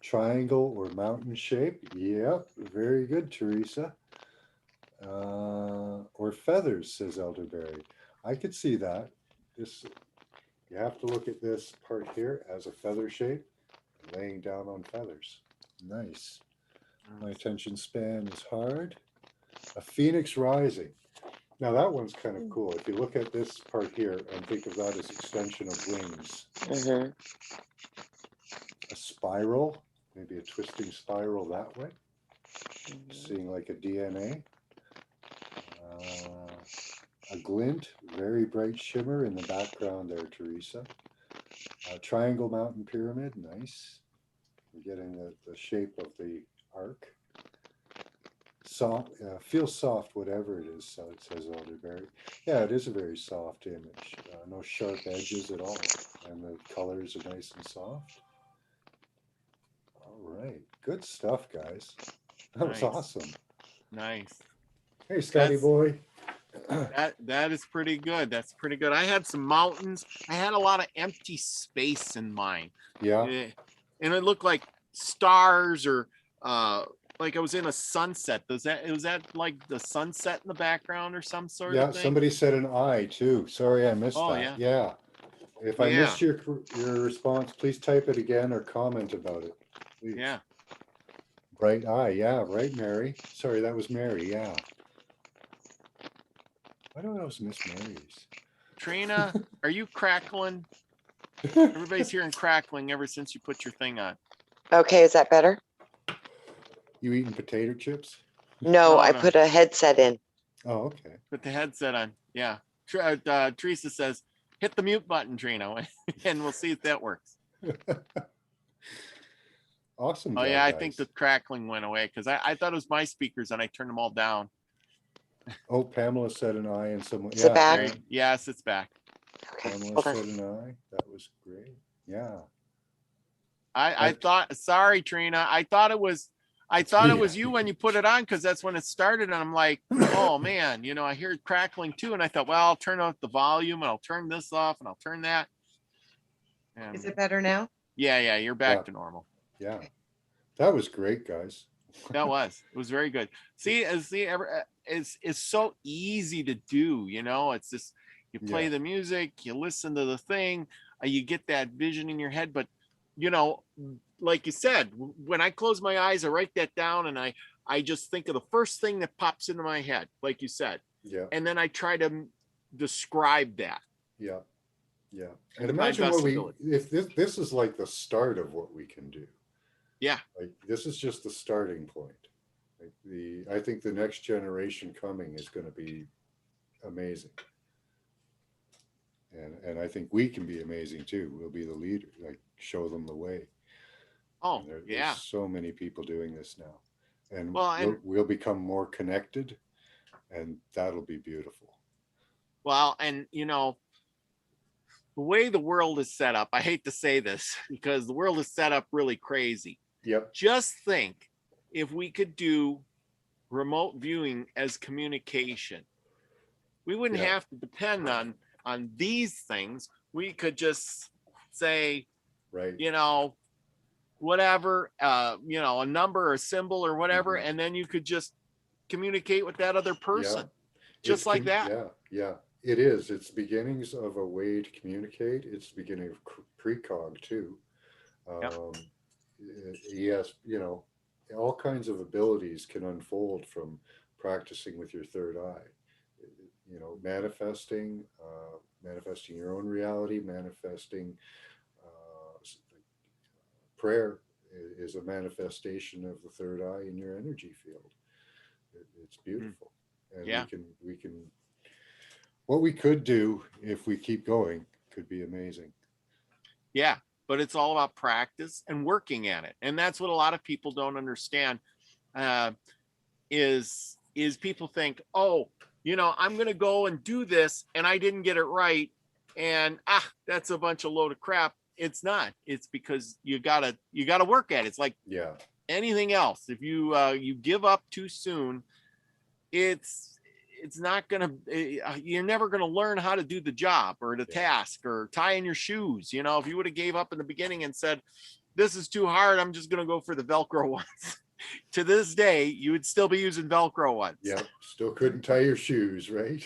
Triangle or mountain shape. Yep, very good, Teresa. Or feathers, says Elderberry. I could see that. You have to look at this part here as a feather shape, laying down on feathers. Nice. My attention span is hard. A phoenix rising. Now that one's kind of cool. If you look at this part here and think of that as extension of wings. Mm-hmm. A spiral, maybe a twisting spiral that way. Seeing like a DNA. A glint, very bright shimmer in the background there, Teresa. Triangle Mountain Pyramid, nice. We're getting the shape of the arc. Soft, feels soft, whatever it is, so it says elderberry. Yeah, it is a very soft image. No sharp edges at all. And the colors are nice and soft. All right, good stuff, guys. That was Nice. awesome. Nice. Hey, Scotty That's- boy. That is pretty good. That's pretty good. I had some mountains. I had a lot of empty space in mine. Yeah, And it looked like stars or like I was in a sunset. Was that like the sunset in the background or some sort yeah. of thing? Somebody said an eye too. Sorry, I missed Oh, that. Yeah. If I Yeah. missed your response, please type it again or comment about it. Please. Yeah. Bright eye. Yeah, right, Mary. Sorry, that was Mary. Yeah. I don't know if it's Miss Mary's. Trina, are you crackling? Everybody's hearing crackling ever since you put your thing on. Okay, is that better? You eating potato chips? No, No, I no. put a headset in. Oh, okay. Put the headset on. Yeah. Teresa says, hit the mute button, Trina, and we'll see if that works. Awesome. Oh, job, yeah, I guys. think the crackling went away because I thought it was my speakers and I turned them all down. Oh, Pamela said an eye and someone. Is it back? Right? Yes, it's back. Okay, Pamela hold said on. an eye. That was great. Yeah. I thought, sorry, Trina, I thought it was you when you put it on because that's when it started. And I'm like, oh man, I hear it crackling too. And I thought, well, I'll turn off the volume and I'll turn this off and I'll turn that. And Is it better now? yeah, you're back Yeah. to normal. Yeah. That was great, guys. It was very good. It's so easy to do, it's just, you play Yeah. the music, you listen to the thing, you get that vision in your head. But, like you said, when I close my eyes, I write that down and I just think of the first thing that pops into my head, like you said. Yeah. And then I try to describe that. Yeah. Yeah. And To my imagine best what ability. if this is like the start of what we can do. Yeah. Like this is just the starting point. Like I think the next generation coming is going to be amazing. And I think we can be amazing too. We'll be the leader, like show them the way. Oh, There's so many people doing this now. And Well, we'll become more connected and that'll be beautiful. Well, and the way the world is set up, I hate to say this because the world is set up really crazy. Yep. Just think if we could do remote viewing as communication, we wouldn't Yeah. have to depend on these things. We could just say, Right. whatever, a number or a symbol or whatever, Mhm. and then you could just communicate with that other person. It's Just like that. Yeah. Yeah. It is. It's beginnings of a way to communicate. It's the beginning of precog too. Yep. Yes, all kinds of abilities can unfold from practicing with your third eye. Manifesting your own reality, manifesting prayer is a manifestation of the third eye in your energy field. It's beautiful. And Yeah. we can what we could do if we keep going could be amazing. Yeah, but it's all about practice and working at it. And that's what a lot of people don't understand is people think, oh, I'm going to go and do this and I didn't get it right. And that's a bunch of load of crap. It's not. It's because you gotta work at it. It's like Yeah. anything else. If you give up too soon, it's not gonna. You're never gonna learn how to do the job or the task or tie in your shoes. If you would have gave up in the beginning and said, "This is too hard. I'm just gonna go for the Velcro ones." To this day, you would still be using Velcro ones. Yeah. Still couldn't tie your shoes, right?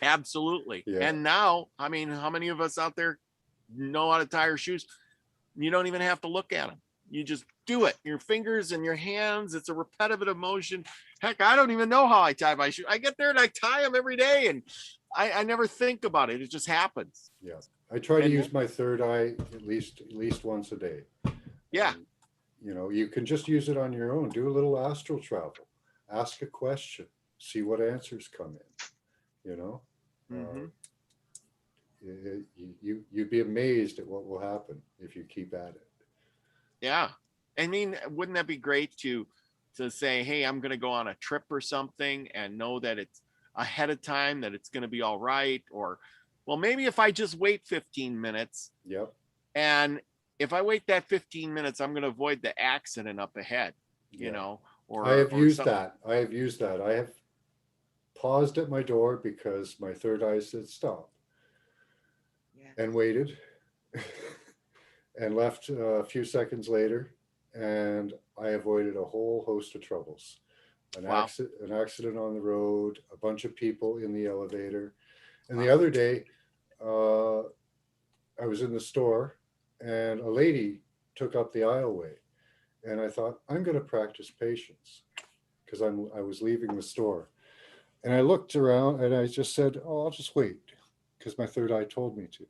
Absolutely. Yeah. And now, how many of us out there know how to tie your shoes? You don't even have to look at them. You just do it. Your fingers and your hands. It's a repetitive motion. Heck, I don't even know how I tie my shoes. I get there and I tie them every day, and I never think about it. It just happens. Yeah. I try to And- use my third eye at least once a day. Yeah. you know, you can just use it on your own. Do a little astral travel. Ask a question. See what answers come in. You know, Hmm. you'd be amazed at what will happen if you keep at it. Yeah. I mean, wouldn't that be great to say, hey, I'm going to go on a trip or something and know that it's ahead of time, that it's going to be all right? Or, well, maybe if I just wait 15 minutes, Yep. and if I wait that 15 minutes, I'm going to avoid the accident up ahead, you Yeah. know, I have or used something. that. I have used that. I have paused at my door because my third eye said stop Yeah. and waited and left a few seconds later, and I avoided a whole host of troubles. Wow. An accident on the road, a bunch of people in the elevator. And the Wow. other day, uh, I was in the store and a lady took up the aisleway. And I thought, I'm going to practice patience because I was leaving the store. And I looked around and I just said, oh, I'll just wait because my third eye told me to.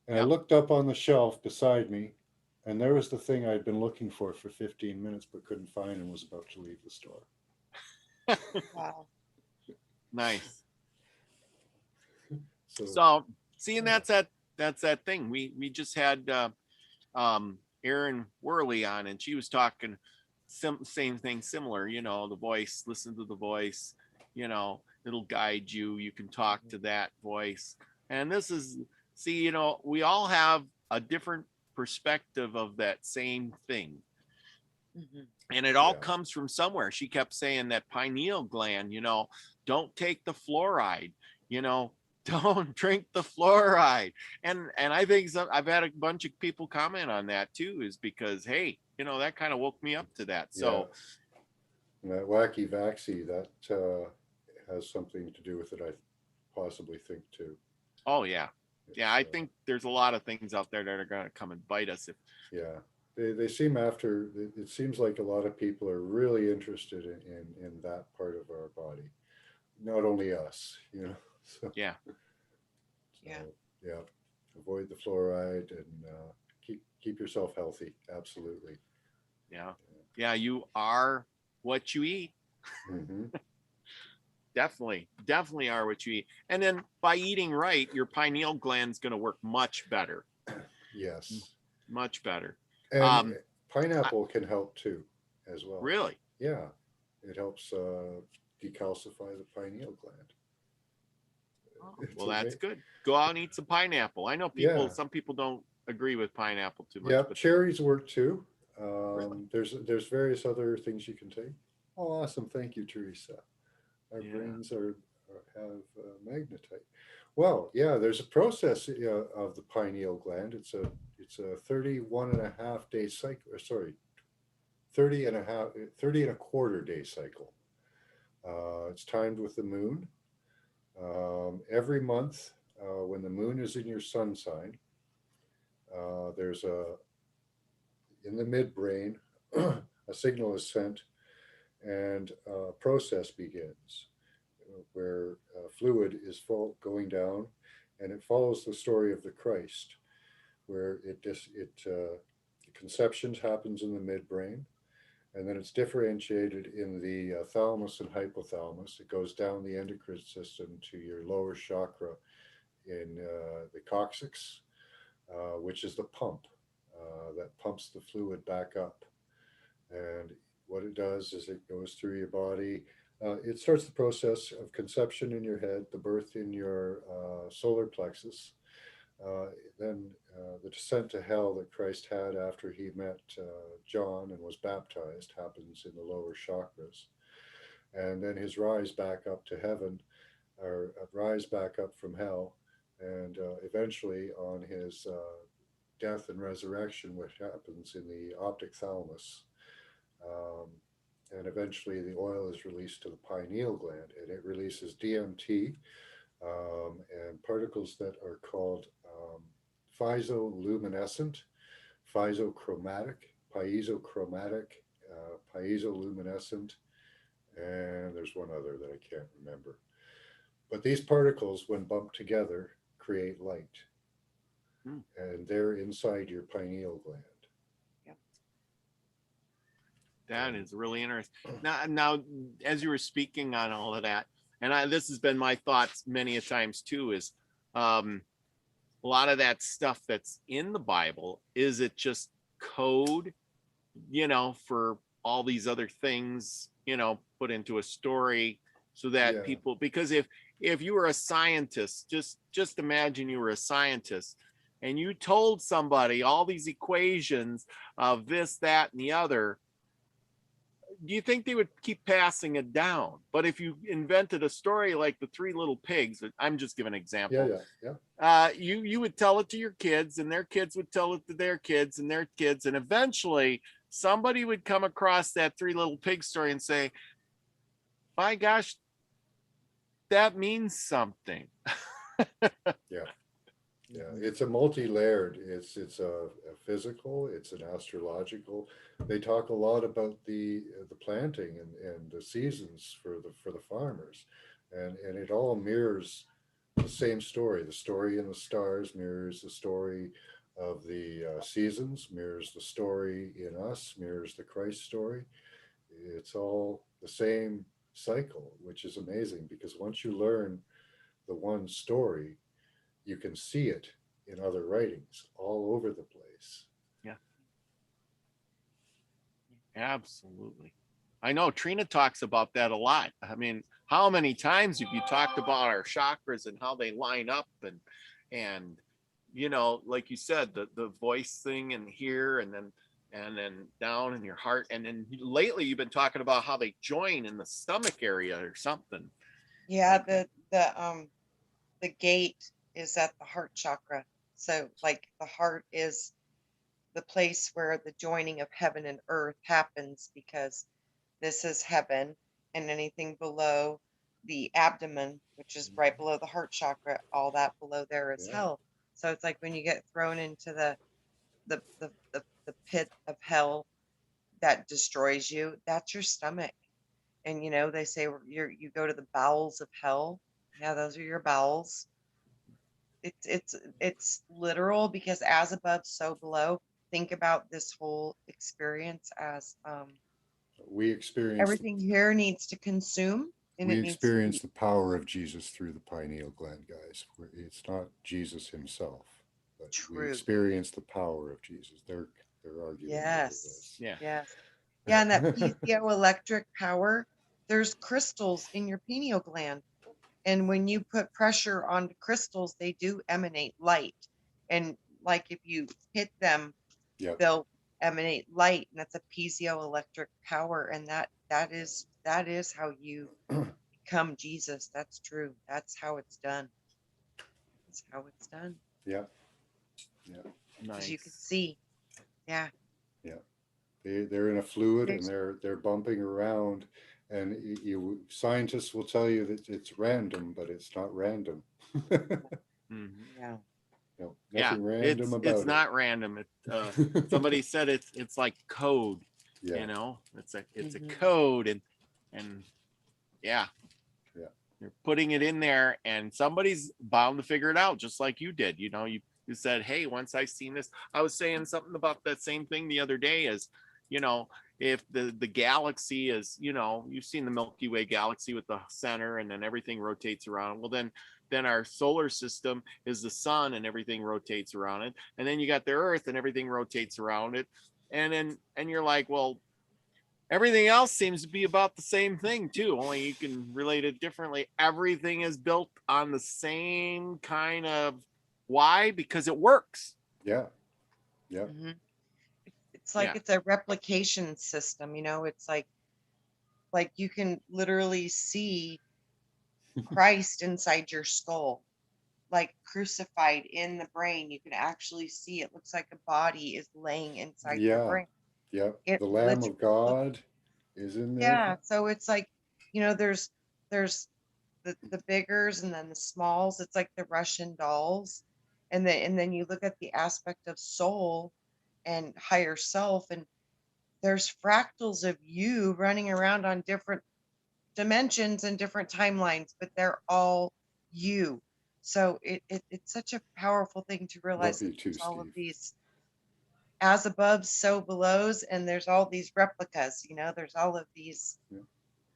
And I Yep. looked up on the shelf beside me, and there was the thing I'd been looking for 15 minutes but couldn't find and was about to leave the store. Wow. Nice. So, So, see, and yeah. that's that thing. We just had Erin Worley on, and she was talking same thing, similar. You know, the voice. Listen to the voice. You know, it'll guide you. You can talk to that voice. And this is, see, you know, we all have a different perspective of that same thing, Hmm. and it all Yeah. comes from somewhere. She kept saying that pineal gland, you know, don't take the fluoride, you know, don't drink the fluoride. And I think I've had a bunch of people comment on that too, is because, hey, you know, that kind of woke me up to that. Yeah. So And that wacky vaxie, that has something to do with it, I possibly think, too. oh yeah, yeah, It's, I think there's a lot of things out there that are going to come and bite us if yeah. They seem after, it seems like a lot of people are really interested in that part of our body. Not only us, you know. So, yeah. so Yeah. yeah, avoid the fluoride and keep yourself healthy. Absolutely. Yeah, yeah, you are what you eat. Hmm. Definitely are what you eat. And then by eating right, your pineal gland's going to work much better. Yes. Much better. And um I, pineapple can help too, as well. really. Yeah, it helps decalcify the pineal gland. Oh, It's well, that's amazing. good. Go out and eat some pineapple. I know Yeah, some people don't agree with pineapple too much, yeah. but Cherries work too. really, There's various other things you can take. Oh, awesome! Thank you, Teresa. Our yeah. brains have magnetite. Well, yeah. There's a process of the pineal gland. It's a 31 and a half day cycle. Sorry, 30 and a quarter day cycle. It's timed with the moon. Every month, when the moon is in your sun sign, there's in the midbrain, a signal is sent and a process begins where fluid is going down, and it follows the story of the Christ, where conception happens in the midbrain, and then it's differentiated in the thalamus and hypothalamus. It goes down the endocrine system to your lower chakra in the coccyx, which is the pump that pumps the fluid back up. And what it does is it goes through your body. It starts the process of conception in your head, the birth in your solar plexus, uh, then the descent to hell that Christ had after he met John and was baptized happens in the lower chakras. And then his rise back up to heaven, or rise back up from hell, and eventually on his death and resurrection, which happens in the optic thalamus. Um, and eventually the oil is released to the pineal gland, and it releases DMT, and particles that are called phyzoluminescent, physochromatic, piezo-luminescent, and there's one other that I can't remember. But these particles, when bumped together, create light, Hmm. and they're inside your pineal gland. Yep. That is really interesting. Now, as you were speaking on all of that, and this has been my thoughts many a times too, is a lot of that stuff that's in the Bible, is it just code, for all these other things, put into a story so that people, because if you were a scientist, just imagine you were a scientist and you told somebody all these equations of this, that, and the other, do you think they would keep passing it down? But if you invented a story like the Three Little Pigs, I'm just giving an example. You would tell it to your kids, and their kids would tell it to their kids and their kids, and eventually somebody would come across that Three Little Pigs story and say, "My gosh, that means something." Yeah, it's a multi-layered. It's a physical. It's an astrological. They talk a lot about the planting and the seasons for the farmers, and it all mirrors the same story. The story in the stars mirrors the story of the seasons, mirrors the story in us, mirrors the Christ story. It's all the same cycle, which is amazing because once you learn the one story, you can see it in other writings all over the place. Yeah, absolutely. I know Trina talks about that a lot. I mean, how many times have you talked about our chakras and how they line up and like you said, the voice thing and here and then down in your heart, and then lately you've been talking about how they join in the stomach area or something. Yeah, the gate is at the heart chakra. So like the heart is the place where the joining of heaven and earth happens, because this is heaven, and anything below the abdomen, which is right below the heart chakra, all that below there is hell. So it's like when you get thrown into the pit of hell that destroys you, that's your stomach. And they say you go to the bowels of hell. Yeah, those are your bowels. It's literal, because as above, so below. Think about this whole experience as We experience everything here needs to consume, and we it needs to experience be the power of Jesus through the pineal gland, guys. It's not Jesus himself, but we true. experience the power of Jesus. They're arguing over Yes. this. Yeah. Yes. Yeah, and that piezoelectric power, there's crystals in your pineal gland. And when you put pressure on the crystals, they do emanate light. And like if you hit them, Yep. they'll emanate light, and that's a piezoelectric power. And that is how you become Jesus. That's true. That's how it's done. That's how it's done. Yeah. Yeah. As you can Nice. see. Yeah. Yeah. They're in a fluid and There's- they're bumping around, and you scientists will tell you that it's random, but it's not random. Mhm. Yeah. No, Yeah, nothing random about it's it. not random. Somebody said it's like code. Yeah. It's a Mhm. code, and yeah, Yeah. you're putting it in there, and somebody's bound to figure it out, just like you did. You said, hey, once I seen this, I was saying something about that same thing the other day. Is if the galaxy is, you've seen the Milky Way galaxy with the center, and then everything rotates around. Well, then our solar system is the sun, and everything rotates around it, and then you got the earth, and everything rotates around it, and you're like, well, everything else seems to be about the same thing too, only you can relate it differently. Everything is built on the same kind of why, because it works. Yeah. Yeah. Mhm. It's like Yeah. it's a replication system, it's like you can literally see Christ inside your skull, like crucified in the brain. You can actually see it. Looks like a body is laying inside your Yeah. brain. Yeah. It The Lamb literally of God is in there. yeah. So it's like, there's the biggers and then the smalls. It's like the Russian dolls. And then you look at the aspect of soul and higher self, and there's fractals of you running around on different dimensions and different timelines, but they're all you. So it's such a powerful thing to realize Love that you too, there's all of Steve. these as above, so belows, and there's all these replicas, there's all of these, Yeah.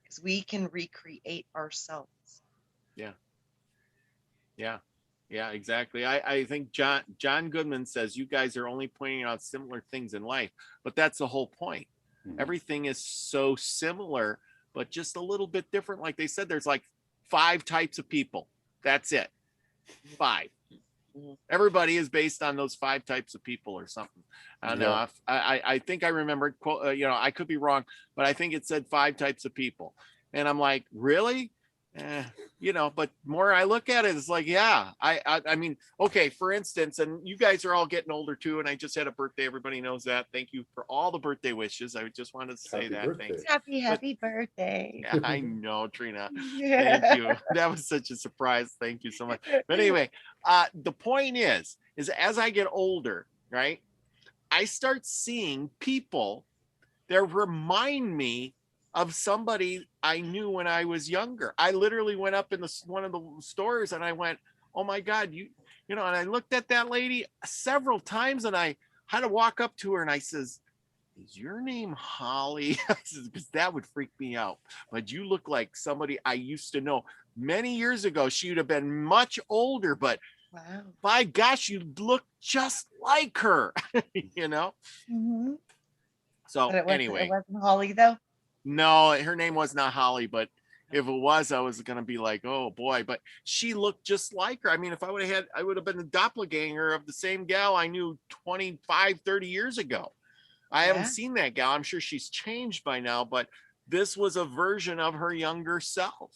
because we can recreate ourselves. Yeah. Yeah, exactly. I think John Goodman says you guys are only pointing out similar things in life, but that's the whole point. Mhm. Everything is so similar, but just a little bit different. Like they said, there's like 5 types of people. That's it. 5. Mhm. Everybody is based on those 5 types of people or something. I don't know. Yeah. I think I remembered, I could be wrong, but I think it said 5 types of people. And I'm like, really? But more I look at it, it's like, yeah, I mean, okay, for instance, and you guys are all getting older too, and I just had a birthday. Everybody knows that. Thank you for all the birthday wishes. I just wanted to say Happy that. birthday. Thanks. Happy birthday. Yeah, I know, Trina. Yeah. Thank you. That was such a surprise. Thank you so much. But anyway, the point is as I get older, right, I start seeing people that remind me of somebody I knew when I was younger. I literally went up in one of the stores and I went, oh my God, and I looked at that lady several times and I had to walk up to her and I says, is your name Holly? Because that would freak me out. But you look like somebody I used to know many years ago. She would have been much older, but Wow. by gosh, you look just like her, Mm-hmm. So But it anyway, wasn't Holly though. no, her name was not Holly, but if it was, I was going to be like, oh boy, but she looked just like her. I mean, if I would have been a doppelganger of the same gal I knew 25, 30 years ago. I haven't seen that gal. I'm sure she's changed by now, but this was a version of her younger self.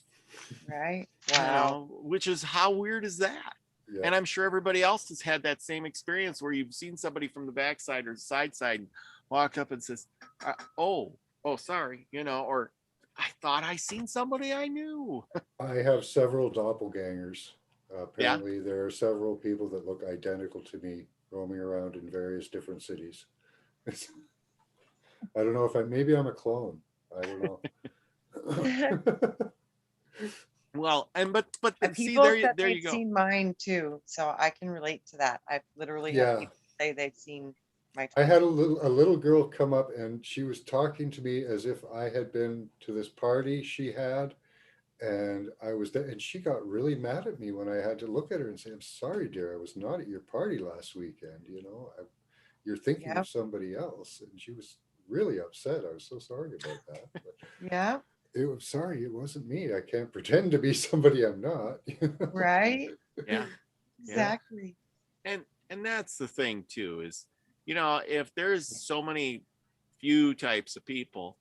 Right. Wow. Which is, how weird is that? Yeah. And I'm sure everybody else has had that same experience where you've seen somebody from the backside or side and walked up and says, oh, sorry, or I thought I seen somebody I knew. I have several doppelgangers. Yeah. Apparently, there are several people that look identical to me roaming around in various different cities. I don't know if maybe I'm a clone. I don't know. Well, And see, people said there they've you go. seen mine too, so I can relate to that. I've literally had people say they've seen my I twin. had a little girl come up and she was talking to me as if I had been to this party she had, and I was there, and she got really mad at me when I had to look at her and say, "I'm sorry, dear, I was not at your party last weekend. You're thinking of somebody else." And she was really upset. I was so sorry about that. But Yeah. sorry, it wasn't me. I can't pretend to be somebody I'm not. Right. Yeah. Exactly. And that's the thing too, is, if there's so many few types of people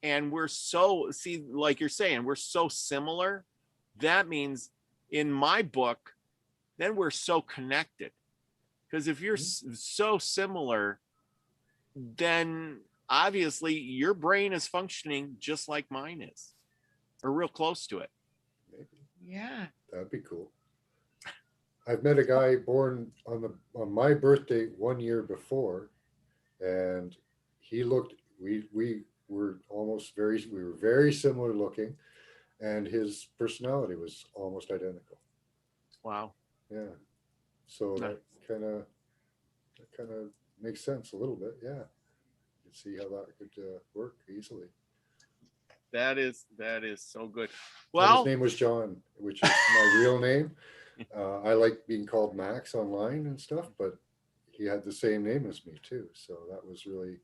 and we're like you're saying, we're so similar, that means in my book, then we're so connected. Because if you're so similar, then obviously your brain is functioning just like mine is, or real close to it. Maybe. Yeah. That'd be cool. I've met a guy born on my birthday 1 year before, and he looked. We were very similar looking, and his personality was almost identical. Wow. Yeah. So that kind of makes sense a little bit. Yeah. You can see how that could work easily. That is so good. And Well, his name was John, which is my real name. I like being called Max online and stuff, but he had the same name as me too. So that was really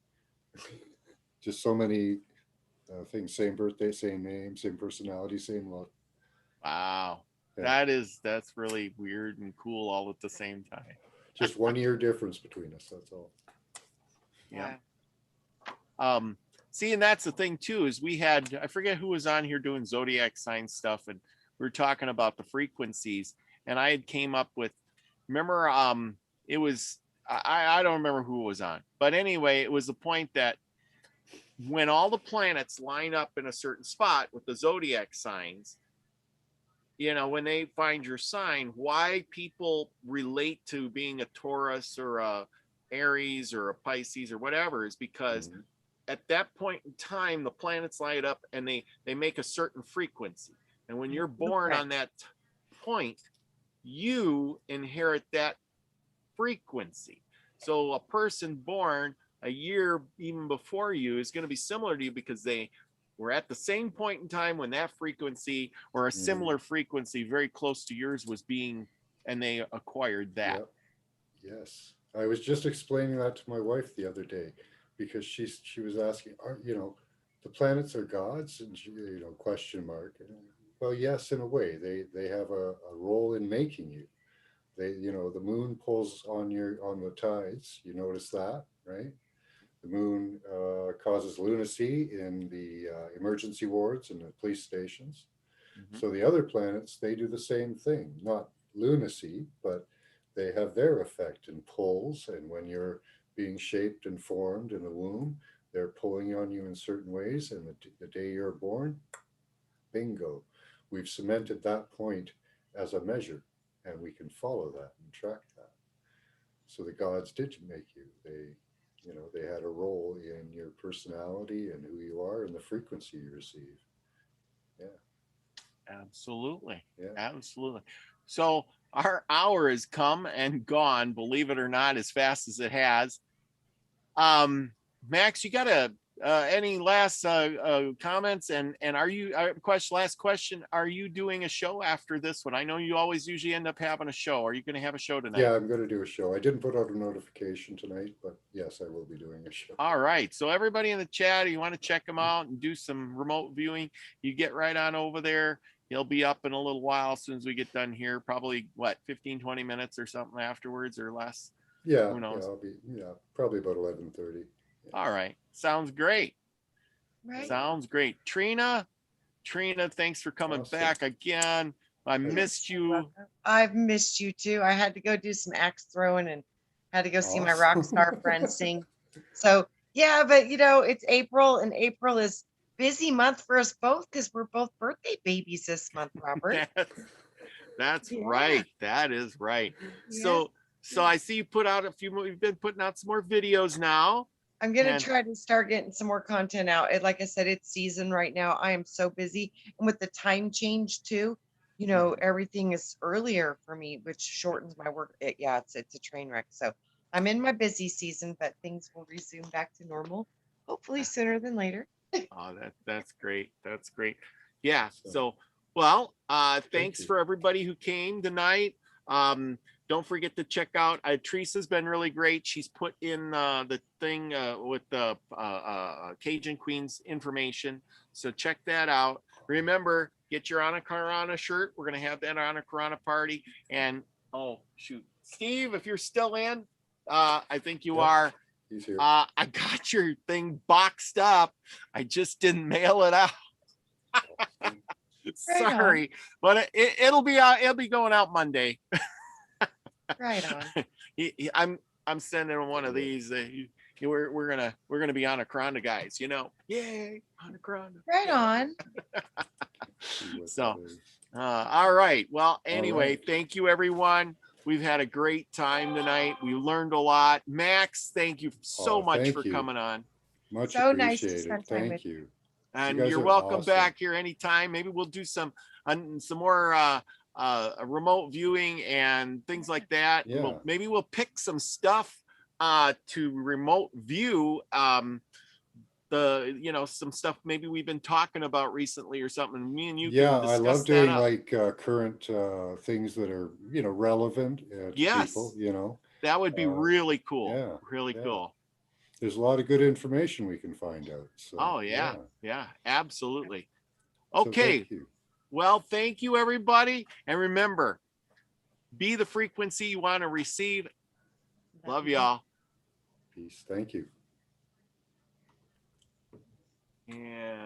just so many things. Same birthday, same name, same personality, same look. wow. Yeah. That's really weird and cool all at the same time. Just 1 year difference between us. That's all. Yeah. See, and that's the thing too, is I forget who was on here doing zodiac sign stuff, and we were talking about the frequencies, and I had came up with, remember, it was, I don't remember who was on, but anyway, it was the point that when all the planets line up in a certain spot with the zodiac signs, when they find your sign, why people relate to being a Taurus or a Aries or a Pisces or whatever is because at that point in time, the planets light up and they make a certain frequency. And when you're born on that point, you inherit that frequency. So a person born a year even before you is going to be similar to you because they were at the same point in time when that frequency or a similar frequency very close to yours was being, and they acquired that. Yep. Yes. I was just explaining that to my wife the other day because she was asking, are, you know, the planets are gods? And she, you know, question mark. Well, yes, in a way, they have a role in making you. They, you know, the moon pulls on on the tides. You notice that, right? The moon causes lunacy in the emergency wards and the police stations. Mhm. So the other planets, they do the same thing, not lunacy, but they have their effect in pulls. And when you're being shaped and formed in the womb, they're pulling on you in certain ways. And the day you're born, bingo, we've cemented that point as a measure, and we can follow that and track that. So the gods did make you. They, you know, they had a role in your personality and who you are and the frequency you receive. Yeah. Absolutely. Yeah. Absolutely. So our hour has come and gone, believe it or not, as fast as it has. Max, you got any last comments? And are you, last question, are you doing a show after this one? I know you always usually end up having a show. Are you going to have a show tonight? Yeah, I'm going to do a show. I didn't put out a notification tonight, but yes, I will be doing a show. All right. So everybody in the chat, you want to check him out and do some remote viewing, you get right on over there. He'll be up in a little while as soon as we get done here, probably what, 15, 20 minutes or something afterwards or less. Yeah, Who knows? yeah, I'll be, yeah, probably about 11:30. Yeah. All right. Sounds great. Right. Sounds great. Trina, thanks for coming Awesome. back again. I missed you. I've missed you too. I had to go do some axe throwing and had to go see my rock Awesome. star friend sing. So yeah, but you know, it's April and April is busy month for us both because we're both birthday babies this month, Robert. That's Yeah. right. That is right. Yeah. So I see you put out a few more, you've been putting out some more videos now. I'm gonna And- try to start getting some more content out. Like I said, it's season right now. I am so busy, and with the time change too, you know, everything is earlier for me, which shortens my work. Yeah, it's a train wreck. So I'm in my busy season, but things will resume back to normal, hopefully sooner than later. Oh, that's great. That's great. Yeah. Awesome. So, well, thanks you. for everybody who came tonight. Don't forget to check out. Teresa's been really great. She's put in the thing with the Cajun Queens information. So check that out. Remember, get your Ana Karana shirt. We're gonna have that Ana Karana party. And oh shoot, Steve, if you're still in, I think you Yep. are. He's here. I got your thing boxed up. I just didn't mail it out. Sorry, but it'll be out. It'll be going out Monday. Right on. I'm sending one of these. We're gonna be Anaconda guys. You know, yay, Anaconda. Right on. See what So, that is. all right. Well, anyway, right. thank you everyone. We've had a great time tonight. We learned a lot. Max, thank you so Oh, much thank for you. coming on. Much So nice to appreciated. spend time Thank with you. And guys you're are welcome awesome. back here anytime. Maybe we'll do some more remote viewing and things like that. Yeah. Maybe we'll pick some stuff to remote view. Some stuff maybe we've been talking about recently or something. Me and you Yeah, can I discuss love that doing up. like current things that are, you know, relevant to Yes. people, you know. That would be really cool. yeah, Really yeah. cool. There's a lot of good information we can find out. So, Oh yeah. Absolutely. So Okay. thank you. Well, thank you everybody. And remember, be the frequency you want to receive. Love y'all. Peace. Thank you. Yeah.